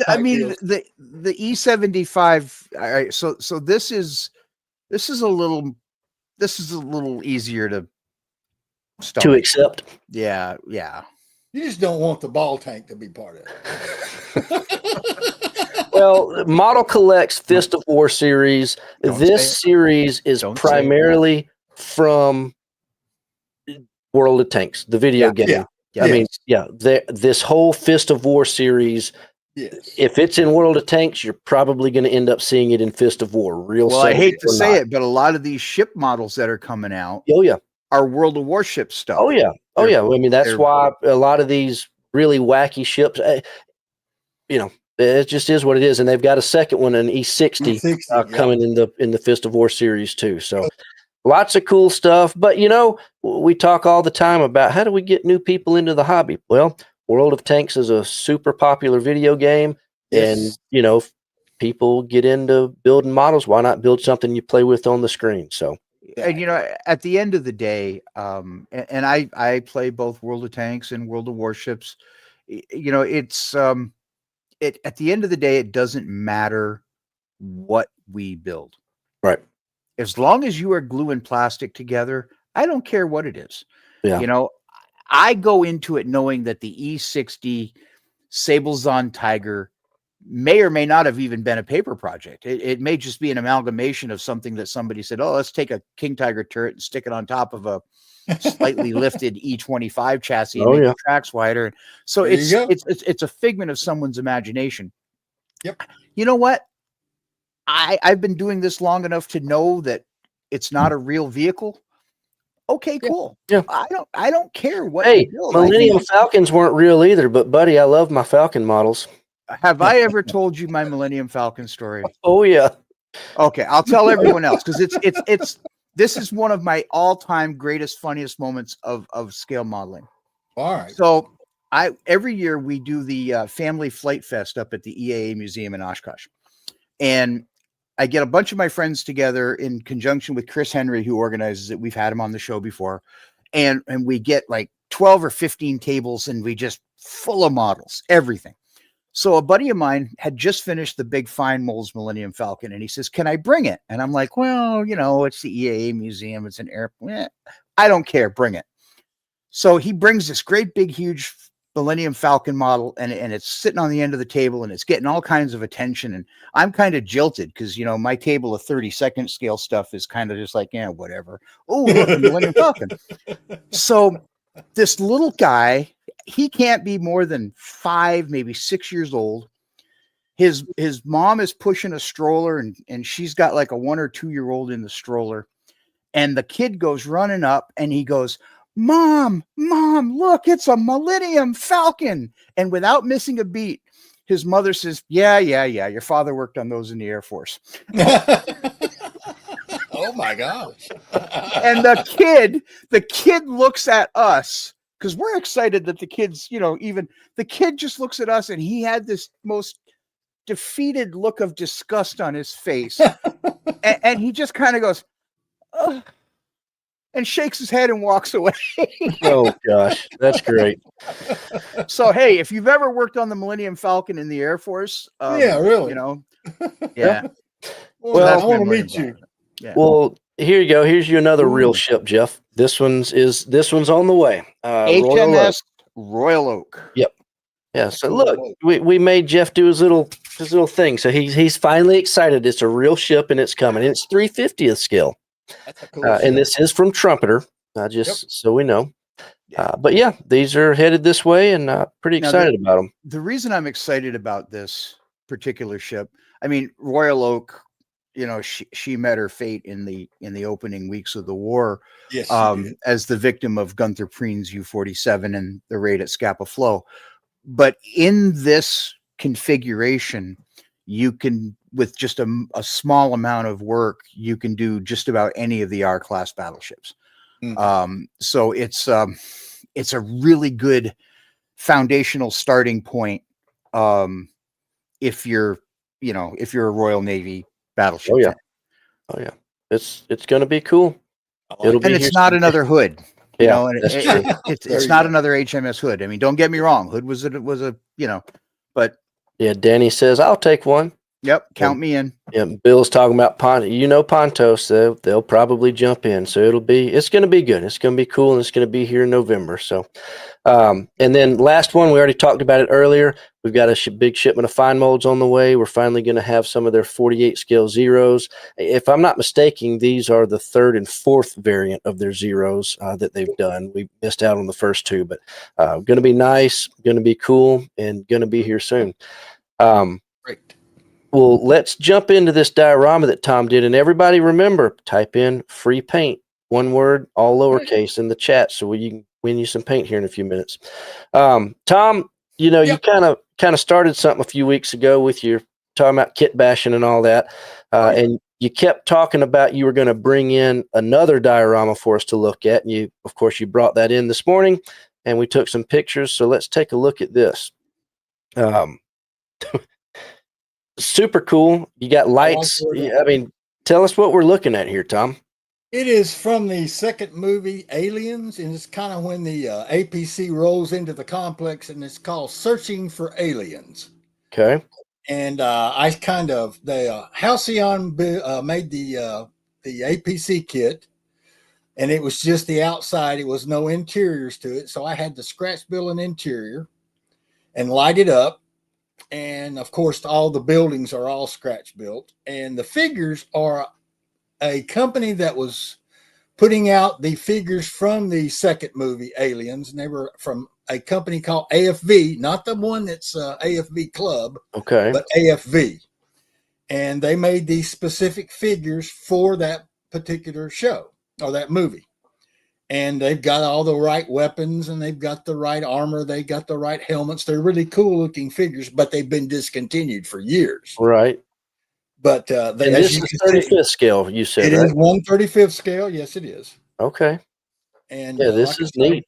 Speaker 2: I mean, the E75. All right, so this is a little easier to stomach.
Speaker 1: To accept.
Speaker 2: Yeah.
Speaker 3: You just don't want the ball tank to be part of it.
Speaker 1: Well, Model Collect's Fist of War series. This series is primarily from World of Tanks, the video game.
Speaker 2: Yeah.
Speaker 1: I mean, this whole Fist of War series.
Speaker 3: Yes.
Speaker 1: If it's in World of Tanks, you're probably going to end up seeing it in Fist of War.
Speaker 2: Well, I hate to say it, but a lot of these ship models that are coming out, are World of Warship stuff.
Speaker 1: Oh yeah. I mean, that's why a lot of these really wacky ships, it just is what it is, and they've got a second one, an E60, coming in the Fist of War series too. So lots of cool stuff. But we talk all the time about how do we get new people into the hobby. Well, World of Tanks is a super popular video game, and people get into building models. Why not build something you play with on the screen? So.
Speaker 2: And at the end of the day, and I play both World of Tanks and World of Warships. It's at the end of the day, it doesn't matter what we build,
Speaker 1: right?
Speaker 2: As long as you are gluing plastic together, I don't care what it is.
Speaker 1: Yeah.
Speaker 2: I go into it knowing that the E60 Sablezahn Tiger may or may not have even been a paper project. It may just be an amalgamation of something that somebody said, oh, let's take a King Tiger turret and stick it on top of a slightly lifted E25 chassis and make the tracks wider. So it's a figment of someone's imagination.
Speaker 3: Yep.
Speaker 2: You know what? I've been doing this long enough to know that it's not a real vehicle. Okay, cool.
Speaker 1: Yeah.
Speaker 2: I don't care what.
Speaker 1: Hey, Millennium Falcons weren't real either, but buddy, I love my Falcon models.
Speaker 2: Have I ever told you my Millennium Falcon story?
Speaker 1: Oh yeah.
Speaker 2: Okay, I'll tell everyone else because this is one of my all-time greatest, funniest moments of scale modeling.
Speaker 3: All right.
Speaker 2: So every year we do the Family Flight Fest up at the EAA Museum in Oshkosh, and I get a bunch of my friends together in conjunction with Chris Henry, who organizes it. We've had him on the show before, and we get like 12 or 15 tables, and we just full of models, everything. So a buddy of mine had just finished the big Fine Molds Millennium Falcon, and he says, "Can I bring it?" And I'm like, "Well, it's the EAA museum. It's an airplane. I don't care. Bring it." So he brings this great big, huge Millennium Falcon model, and it's sitting on the end of the table, and it's getting all kinds of attention. And I'm kind of jilted because, my table of 32nd scale stuff is kind of just like, whatever. Oh, look, the Millennium Falcon. So this little guy, he can't be more than 5, maybe 6 years old. His mom is pushing a stroller, and she's got like a 1 or 2 year old in the stroller. And the kid goes running up, and he goes, Mom, look, it's a Millennium Falcon. And without missing a beat, his mother says, yeah, your father worked on those in the Air Force.
Speaker 3: Oh my gosh.
Speaker 2: And the kid looks at us because we're excited that the kid's, even the kid just looks at us, and he had this most defeated look of disgust on his face. and he just kind of goes, ugh, and shakes his head and walks away.
Speaker 1: Oh gosh, that's great.
Speaker 2: So hey, if you've ever worked on the Millennium Falcon in the Air Force,
Speaker 3: really,
Speaker 2: yeah.
Speaker 3: Well, I want to meet you.
Speaker 2: Yeah.
Speaker 1: Well, here you go. Here's you another real
Speaker 2: Ooh.
Speaker 1: ship, Jeff. This one's on the way. Royal Oak.
Speaker 2: HMS Royal Oak.
Speaker 1: Yep. Yeah. So
Speaker 3: Cool
Speaker 1: look,
Speaker 3: boat.
Speaker 1: we made Jeff do his little thing. So he's finally excited. It's a real ship and it's coming. It's 350th scale.
Speaker 3: That's a cool
Speaker 1: And
Speaker 3: ship.
Speaker 1: this is from Trumpeter. Just so we know.
Speaker 2: Yeah.
Speaker 1: But yeah, these are headed this way, and pretty
Speaker 2: Now,
Speaker 1: excited about them.
Speaker 2: The reason I'm excited about this particular ship, I mean, Royal Oak, you know, she met her fate in the opening weeks of the war,
Speaker 3: Yes, she did.
Speaker 2: as the victim of Gunther Preen's U-47 and the raid at Scapa Flow. But in this configuration, you can, with just a small amount of work, you can do just about any of the R-class battleships. So it's a really good foundational starting point if you're a Royal Navy battleship fan.
Speaker 1: Oh yeah, it's going to be cool.
Speaker 3: It'll
Speaker 2: And it's not another Hood, you know, and
Speaker 1: that's true.
Speaker 2: it's not another HMS Hood. I mean, don't get me wrong, Hood was a but
Speaker 1: yeah, Danny says I'll take one.
Speaker 2: Yep, count me in.
Speaker 1: Yeah, Bill's talking about Pontos. They'll probably jump in, so it's going to be good. It's going to be cool, and it's going to be here in November. So, and then last one, we already talked about it earlier. We've got a big shipment of fine molds on the way. We're finally going to have some of their 48 scale zeros. If I'm not mistaken, these are the third and fourth variant of their zeros that they've done. We missed out on the first two, but going to be nice, going to be cool, and going to be here soon.
Speaker 3: Great.
Speaker 1: Well, let's jump into this diorama that Tom did. And everybody remember, type in free paint, one word, all lowercase in the chat, so you can win you some paint here in a few minutes. Tom, you know, you kind of started something a few weeks ago with your talking about kit bashing and all that. And you kept talking about you were going to bring in another diorama for us to look at. And of course, you brought that in this morning and we took some pictures. So let's take a look at this. Super cool. You got lights. I mean, tell us what we're looking at here, Tom.
Speaker 3: It is from the second movie, Aliens, and it's kind of when the APC rolls into the complex, and it's called Searching for Aliens.
Speaker 1: Okay.
Speaker 3: And the Halcyon made the APC kit, and it was just the outside. It was no interiors to it, so I had to scratch build an interior and light it up. And of course, all the buildings are all scratch built, and the figures are a company that was putting out the figures from the second movie, Aliens, and they were from a company called AFV, not the one that's AFV Club,
Speaker 1: okay,
Speaker 3: but AFV. And they made these specific figures for that particular show or that movie. And they've got all the right weapons and they've got the right armor. They got the right helmets. They're really cool looking figures, but they've been discontinued for years.
Speaker 1: Right.
Speaker 3: But
Speaker 1: and this is 35th scale, you said,
Speaker 3: it
Speaker 1: right?
Speaker 3: is 1/35th scale. Yes, it is.
Speaker 1: Okay.
Speaker 3: And
Speaker 1: yeah, this is neat.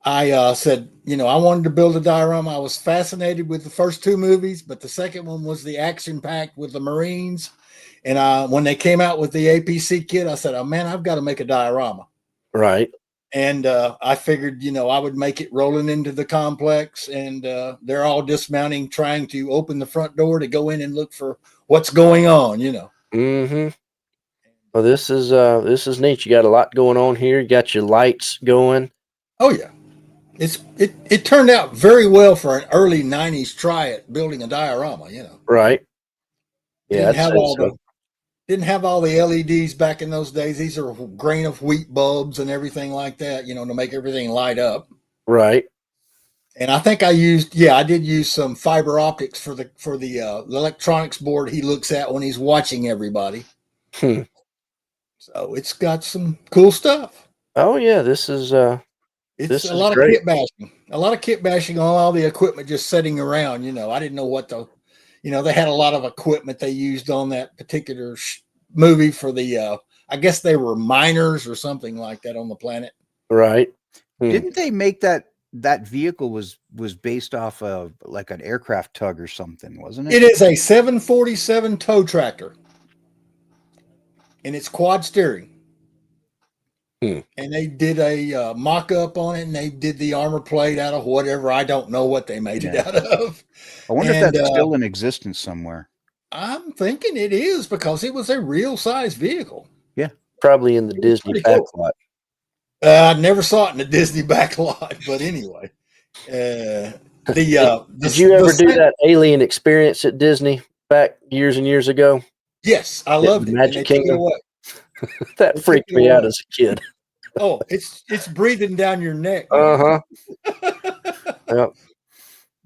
Speaker 3: I said, I wanted to build a diorama. I was fascinated with the first two movies, but the second one was the action packed with the Marines. And when they came out with the APC kit, I said, oh man, I've got to make a diorama.
Speaker 1: Right.
Speaker 3: And I figured, I would make it rolling into the complex, and they're all dismounting, trying to open the front door to go in and look for what's going on,
Speaker 1: Mm-hmm. Well, this is neat. You got a lot going on here. You got your lights going.
Speaker 3: Oh yeah. It turned out very well for an early 90s try at building a diorama,
Speaker 1: Right. Yeah.
Speaker 3: Didn't have all the LEDs back in those days. These are grain of wheat bulbs and everything like that, to make everything light up.
Speaker 1: Right.
Speaker 3: And I think I did use some fiber optics for the electronics board he looks at when he's watching everybody. So it's got some cool stuff.
Speaker 1: Oh yeah, this is
Speaker 3: it's a lot of kit bashing. A lot of kit bashing on all the equipment just sitting around. I didn't know what they had a lot of equipment they used on that particular movie for the, I guess they were miners or something like that on the planet.
Speaker 1: Right.
Speaker 2: Didn't they make that vehicle was based off of like an aircraft tug or something, wasn't it?
Speaker 3: It is a 747 tow tractor. And it's quad steering. And they did a mock-up on it, and they did the armor plate out of whatever. I don't know what they made it out of.
Speaker 2: I wonder if that's still in existence somewhere.
Speaker 3: I'm thinking it is, because it was a real-size vehicle.
Speaker 2: Yeah.
Speaker 1: probably in the
Speaker 3: It was
Speaker 1: Disney
Speaker 3: pretty cool.
Speaker 1: backlot.
Speaker 3: I never saw it in the Disney backlot, but anyway,
Speaker 1: Did you ever do
Speaker 3: the
Speaker 1: that alien experience at Disney back years and years ago?
Speaker 3: yes, I
Speaker 1: At the
Speaker 3: loved it, and
Speaker 1: Magic
Speaker 3: they took it
Speaker 1: Kingdom?
Speaker 3: away.
Speaker 1: That
Speaker 3: They took
Speaker 1: freaked
Speaker 3: it
Speaker 1: me out
Speaker 3: away.
Speaker 1: as a kid.
Speaker 3: Oh, it's breathing down your neck,
Speaker 1: Uh
Speaker 3: man.
Speaker 1: huh. Yep.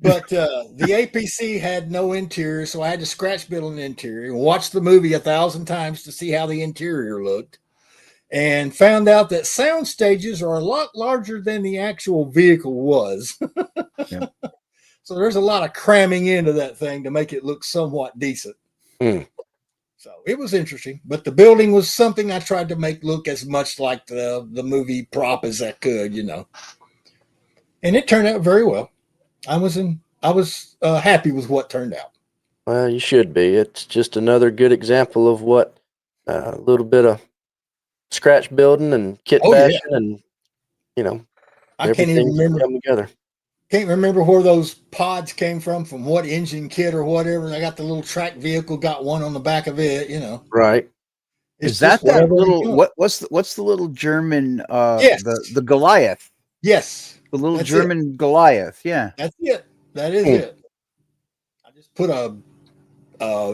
Speaker 3: But the APC had no interior, so I had to scratch build an interior and watch the movie 1,000 times to see how the interior looked, and found out that sound stages are a lot larger than the actual vehicle was.
Speaker 2: Yeah.
Speaker 3: So there's a lot of cramming into that thing to make it look somewhat decent.
Speaker 1: Hmm.
Speaker 3: So it was interesting, but the building was something I tried to make look as much like the movie prop as I could, and it turned out very well. I was happy with what turned out.
Speaker 1: Well, you should be. It's just another good example of what a little bit of scratch building and kit
Speaker 3: Oh yeah,
Speaker 1: bashing and you know
Speaker 3: I
Speaker 1: everything can come together.
Speaker 3: can't remember where those pods came from what engine kit or whatever. I got the little track vehicle, got one on the back of it.
Speaker 1: Right.
Speaker 3: It's
Speaker 2: Is
Speaker 3: just
Speaker 2: that
Speaker 3: whatever.
Speaker 2: little what's the little German
Speaker 3: Yes,
Speaker 2: the Goliath?
Speaker 3: yes,
Speaker 2: The little
Speaker 3: that's it.
Speaker 2: German Goliath, yeah.
Speaker 3: That's it. That is
Speaker 1: Hmm.
Speaker 3: it. I just put a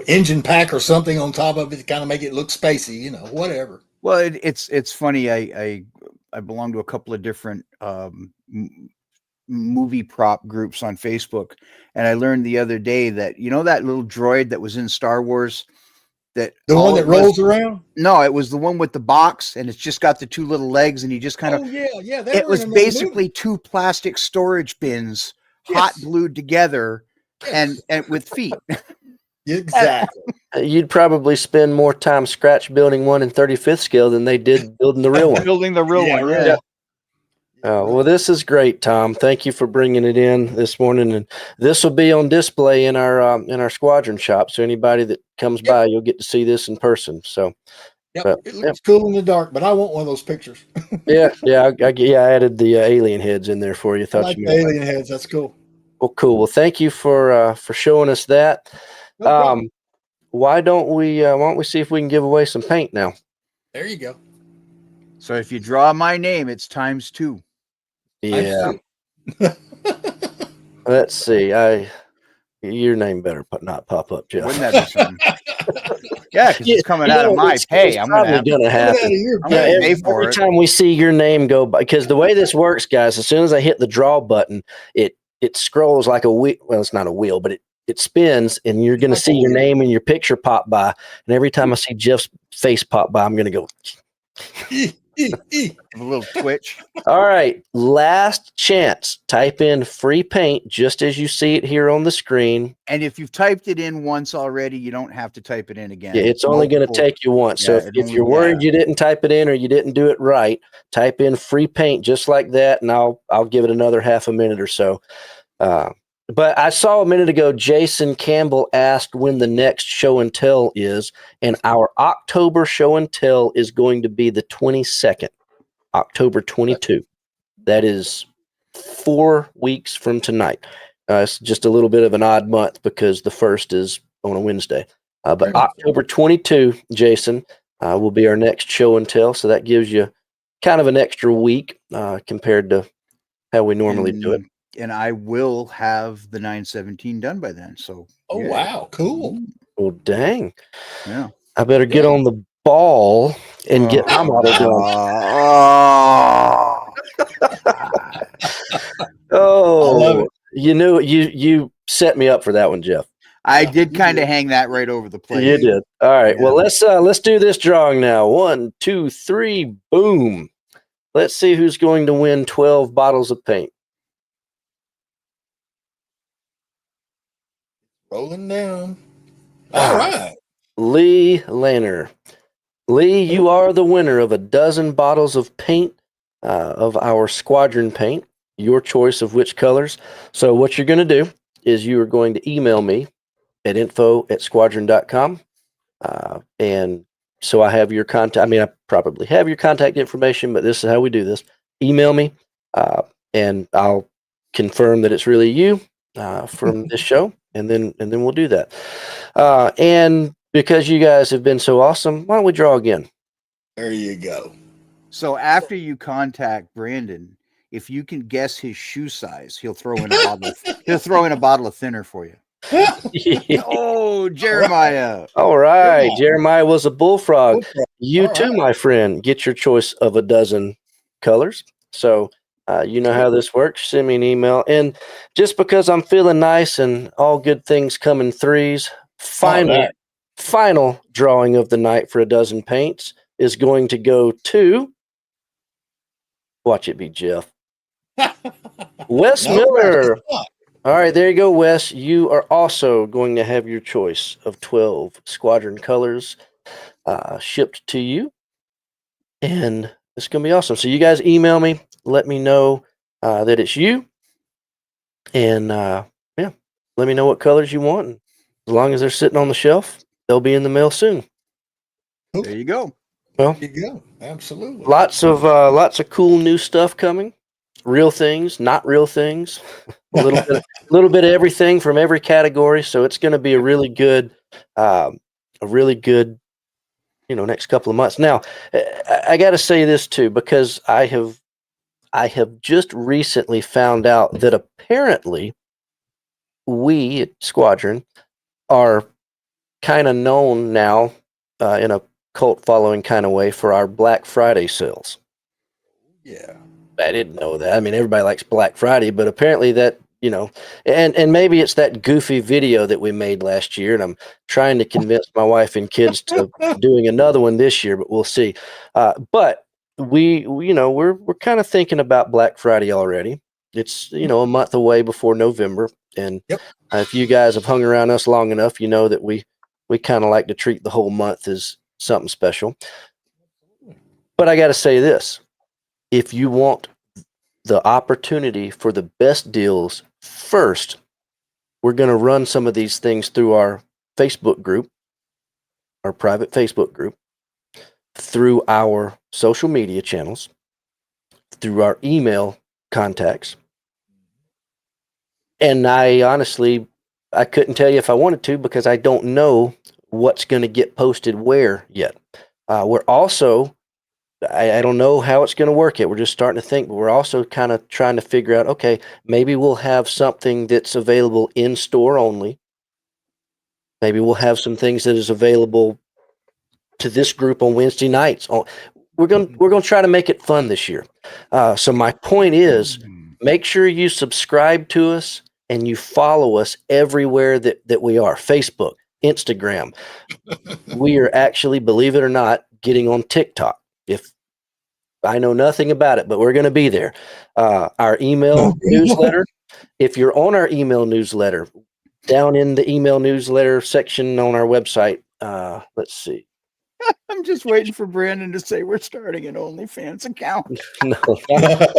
Speaker 3: engine pack or something on top of it to kind of make it look spacey. Whatever.
Speaker 2: Well, it's funny. I belong to a couple of different movie prop groups on Facebook, and I learned the other day that that little droid that was in Star Wars, that
Speaker 3: The
Speaker 2: all
Speaker 3: one that
Speaker 2: it was-
Speaker 3: rolls around.
Speaker 2: No, it was the one with the box, and it's just got the two little legs, and you just kind of.
Speaker 3: Oh yeah, yeah. They
Speaker 2: It
Speaker 3: were
Speaker 2: was
Speaker 3: in another
Speaker 2: basically
Speaker 3: movie.
Speaker 2: two plastic storage bins, hot
Speaker 3: Yes.
Speaker 2: glued together,
Speaker 3: Yes.
Speaker 2: and with feet.
Speaker 3: Exactly.
Speaker 1: You'd probably spend more time scratch building one in 35th scale than they did building the real one.
Speaker 2: Building the real
Speaker 3: Yeah,
Speaker 2: one,
Speaker 3: really.
Speaker 2: yeah.
Speaker 1: Well, this is great, Tom. Thank you for bringing it in this morning, and this will be on display in our squadron shop. So anybody that comes
Speaker 3: Yep.
Speaker 1: by, you'll get to see this in person. So,
Speaker 3: Yep.
Speaker 1: but,
Speaker 3: It looks cool in the dark, but I want one of those pictures.
Speaker 1: yeah, I added the alien heads in there for you.
Speaker 3: I
Speaker 1: Thought
Speaker 3: like
Speaker 1: you
Speaker 3: the
Speaker 1: might like.
Speaker 3: alien heads. That's cool.
Speaker 1: Well, cool. Well, thank you for showing us that.
Speaker 3: No problem.
Speaker 1: Why don't we see if we can give away some paint now?
Speaker 3: There you go.
Speaker 2: So if you draw my name, it's ×2.
Speaker 1: Yeah.
Speaker 3: I'm
Speaker 1: Let's see. Your name better not pop up, Jeff.
Speaker 2: Wouldn't that be something? Yeah, because it's coming out of my pay. I'm
Speaker 1: probably
Speaker 2: gonna
Speaker 1: gonna
Speaker 3: Coming out
Speaker 1: happen.
Speaker 3: of your
Speaker 2: I'm gonna
Speaker 3: pay.
Speaker 2: pay for
Speaker 1: Every
Speaker 2: it.
Speaker 1: time we see your name go by, because the way this works, guys, as soon as I hit the draw button, it scrolls like a wheel. Well, it's not a wheel, but it spins, and you're going to
Speaker 3: Like a
Speaker 1: see your
Speaker 3: wheel.
Speaker 1: name and your picture pop by. And every time I see Jeff's face pop by, I'm going to go.
Speaker 2: A little twitch.
Speaker 1: All right, last chance. Type in free paint just as you see it here on the screen.
Speaker 2: And if you've typed it in once already, you don't have to type it in again.
Speaker 1: Yeah, it's only going to
Speaker 2: Multiple-
Speaker 1: take you once. So
Speaker 2: Yeah,
Speaker 1: if you're worried you didn't type it in or you didn't do it right, type in free paint just like that, and I'll give it another half a minute or so. But I saw a minute ago, Jason Campbell asked when the next show and tell is, and our October show and tell is going to be the 22nd, October 22. That is 4 weeks from tonight. It's just a little bit of an odd month because the first is on a Wednesday. But October 22, Jason, will be our next show and tell. So that gives you kind of an extra week compared to how we normally do it.
Speaker 2: And I will have the 917 done by then. So
Speaker 3: Oh
Speaker 2: yeah.
Speaker 3: wow, cool.
Speaker 1: Well, dang.
Speaker 2: Yeah.
Speaker 1: I better get
Speaker 3: Yeah.
Speaker 1: on the ball and get my model done.
Speaker 3: love it.
Speaker 1: You knew you set me up for that one, Jeff.
Speaker 2: I
Speaker 3: Yeah,
Speaker 2: did
Speaker 3: you
Speaker 2: kind
Speaker 3: did.
Speaker 2: of hang that right over the plate.
Speaker 1: You did. All right.
Speaker 2: Yeah.
Speaker 1: Well, let's do this drawing now. 1, 2, 3, boom. Let's see who's going to win 12 bottles of paint.
Speaker 3: Rolling down. All right.
Speaker 1: Lee Lanner. Lee, you are the winner of a dozen bottles of paint, of our squadron paint, your choice of which colors. So what you're going to do is you are going to email me at info@squadron.com. And so I have your contact. I mean, I probably have your contact information, but this is how we do this. Email me, and I'll confirm that it's really you from this show, and then we'll do that. And because you guys have been so awesome, why don't we draw again?
Speaker 3: There you go.
Speaker 2: So after you contact Brandon, if you can guess his shoe size, he'll throw in a bottle. He'll throw in a bottle of thinner for you. Oh, Jeremiah!
Speaker 1: All right. Jeremiah was a bullfrog. You
Speaker 3: All
Speaker 1: too,
Speaker 3: right.
Speaker 1: my friend. Get your choice of a dozen colors. So you know how this works. Send me an email. And just because I'm feeling nice and all good things come in threes, final drawing of the night for a dozen paints is going to go to, watch it be Jeff. Wes Miller. All right, there you go, Wes. You are also going to have your choice of 12 squadron colors shipped to you. And it's going to be awesome. So you guys email me, let me know that it's you. And yeah, let me know what colors you want. And as long as they're sitting on the shelf, they'll be in the mail soon.
Speaker 2: There you go.
Speaker 1: Well,
Speaker 3: There you go. Absolutely.
Speaker 1: lots of cool new stuff coming. Real things, not real things. A little bit of everything from every category. So it's going to be a really good, next couple of months. Now, I got to say this too, because I have just recently found out that apparently we at Squadron are kind of known now in a cult following kind of way for our Black Friday sales.
Speaker 3: Yeah.
Speaker 1: I didn't know that. I mean, everybody likes Black Friday, but apparently that, and maybe it's that goofy video that we made last year, and I'm trying to convince my wife and kids to doing another one this year, but we'll see. But we're kind of thinking about Black Friday already. It's, a month away before November. And if you guys have hung around us long enough, you know that we kind of like to treat the whole month as something special. But I got to say this. If you want the opportunity for the best deals first, we're going to run some of these things through our Facebook group, our private Facebook group, through our social media channels, through our email contacts. And I couldn't tell you if I wanted to, because I don't know what's going to get posted where yet. We're also, I don't know how it's going to work yet. We're just starting to think, but we're also kind of trying to figure out, okay, maybe we'll have something that's available in store only. Maybe we'll have some things that is available to this group on Wednesday nights. We're going to try to make it fun this year. So my point is, make sure you subscribe to us and you follow us everywhere that we are. Facebook, Instagram. We are actually, believe it or not, getting on TikTok. If I know nothing about it, but we're going to be there. Our email newsletter. If you're on our email newsletter, down in the email newsletter section on our website, let's see.
Speaker 2: I'm just waiting for Brandon to say we're starting an OnlyFans account.
Speaker 1: No,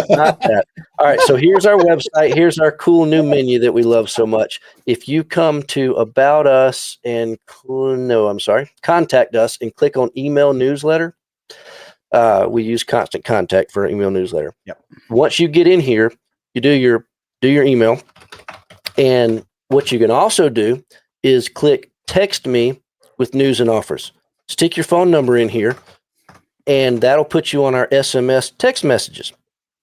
Speaker 1: not that. All right, so here's our website. Here's our cool new menu that we love so much. If you come to About Us and Contact Us and click on Email Newsletter, we use Constant Contact for our email newsletter.
Speaker 2: Yep.
Speaker 1: Once you get in here, you do your email, and what you can also do is click Text Me with news and offers. Stick your phone number in here, and that'll put you on our SMS text messages.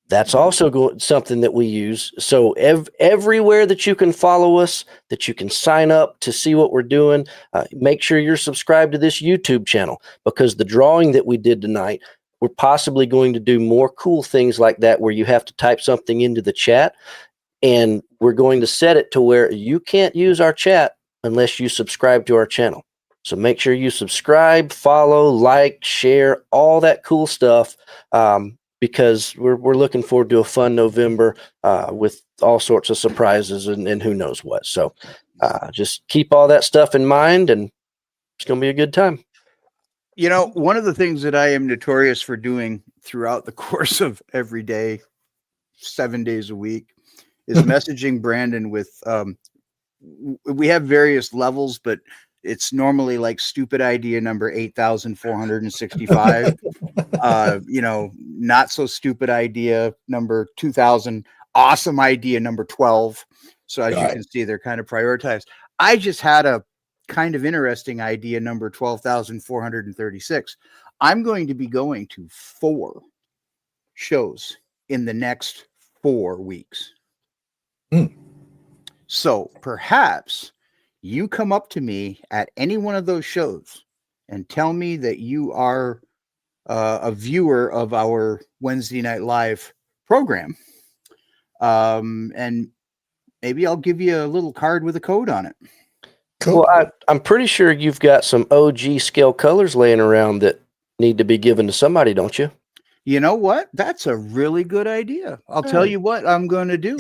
Speaker 1: That's also something that we use. So everywhere that you can follow us, that you can sign up to see what we're doing, make sure you're subscribed to this YouTube channel, because the drawing that we did tonight, we're possibly going to do more cool things like that where you have to type something into the chat, and we're going to set it to where you can't use our chat unless you subscribe to our channel. So make sure you subscribe, follow, like, share, all that cool stuff, because we're looking forward to a fun November with all sorts of surprises and who knows what. So just keep all that stuff in mind, and it's going to be a good time.
Speaker 2: One of the things that I am notorious for doing throughout the course of every day, 7 days a week, is messaging Brandon with, we have various levels, but it's normally like stupid idea number 8,465, not so stupid idea number 2,000, awesome idea number 12. So as you can see, they're kind of prioritized. I just had a kind of interesting idea number 12,436. I'm going to be going to 4 shows in the next 4 weeks.
Speaker 3: Hmm.
Speaker 2: So perhaps you come up to me at any one of those shows and tell me that you are a viewer of our Wednesday Night Live program. And maybe I'll give you a little card with a code on it.
Speaker 3: Cool.
Speaker 1: Well, I'm pretty sure you've got some OG scale colors laying around that need to be given to somebody, don't you?
Speaker 2: You know what? That's a really good idea. I'll tell you what I'm going to do.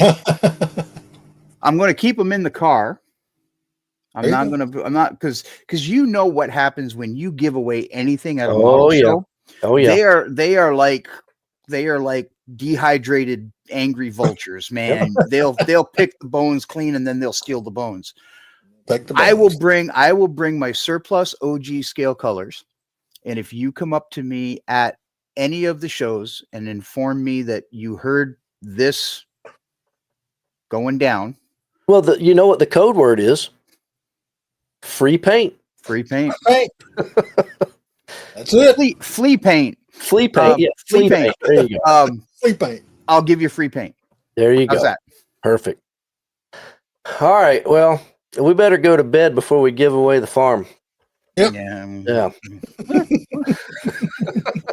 Speaker 2: I'm going to keep them in the car. I'm not because you know what happens when you give away anything at a model show.
Speaker 1: Oh yeah.
Speaker 2: They are like dehydrated angry vultures, man. They'll pick the bones clean and then they'll steal the bones. I will bring my surplus OG scale colors, and if you come up to me at any of the shows and inform me that you heard this going down.
Speaker 1: Well, you know what the code word is? Free paint.
Speaker 2: Free paint.
Speaker 3: That's it.
Speaker 2: Flea paint.
Speaker 1: Flea paint. Yeah.
Speaker 2: Flea paint.
Speaker 1: There you go.
Speaker 3: Flea paint.
Speaker 2: I'll give you free paint.
Speaker 1: There you go.
Speaker 2: How's that?
Speaker 1: Perfect. All right. Well, we better go to bed before we give away the farm.
Speaker 3: Yep.
Speaker 1: Yeah.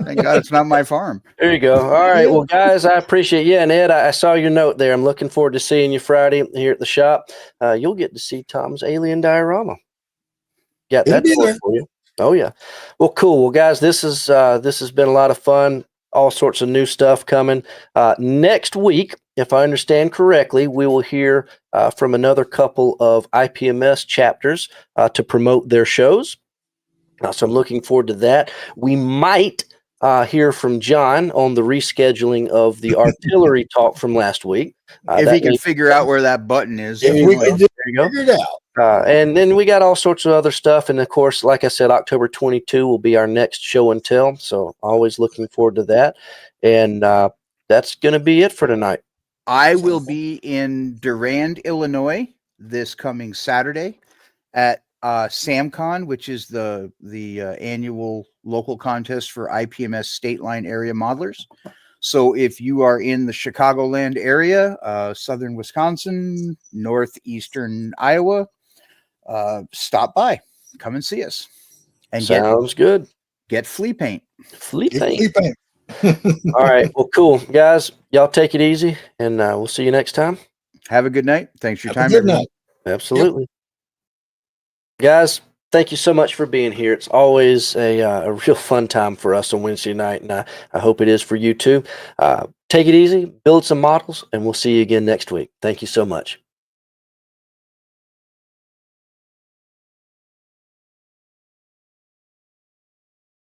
Speaker 2: Thank God it's not my farm.
Speaker 1: There you go. All right. Well, guys, I appreciate you. And Ed, I saw your note there. I'm looking forward to seeing you Friday here at the shop. You'll get to see Tom's alien diorama. Got that for you. Oh yeah. Well, cool. Well, guys, this has been a lot of fun. All sorts of new stuff coming. Next week, if I understand correctly, we will hear from another couple of IPMS chapters to promote their shows. So I'm looking forward to that. We might hear from John on the rescheduling of the artillery talk from last week.
Speaker 2: If he can figure out where that button is.
Speaker 3: There you go. Figure it out.
Speaker 1: And then we got all sorts of other stuff. And of course, like I said, October 22 will be our next show and tell. So always looking forward to that. And that's going to be it for tonight.
Speaker 2: I will be in Durand, Illinois this coming Saturday at SamCon, which is the annual local contest for IPMS state line area modelers. So if you are in the Chicagoland area, southern Wisconsin, northeastern Iowa, stop by, come and see us. And
Speaker 1: sounds good.
Speaker 2: Get flea paint.
Speaker 1: Flea paint. All right. Well, cool, guys. Y'all take it easy, and we'll see you next time.
Speaker 2: Have a good night. Thanks for your time.
Speaker 3: Good night.
Speaker 1: Absolutely. Yep. Guys, thank you so much for being here. It's always a real fun time for us on Wednesday night, and I hope it is for you too. Take it easy, build some models, and we'll see you again next week. Thank you so much.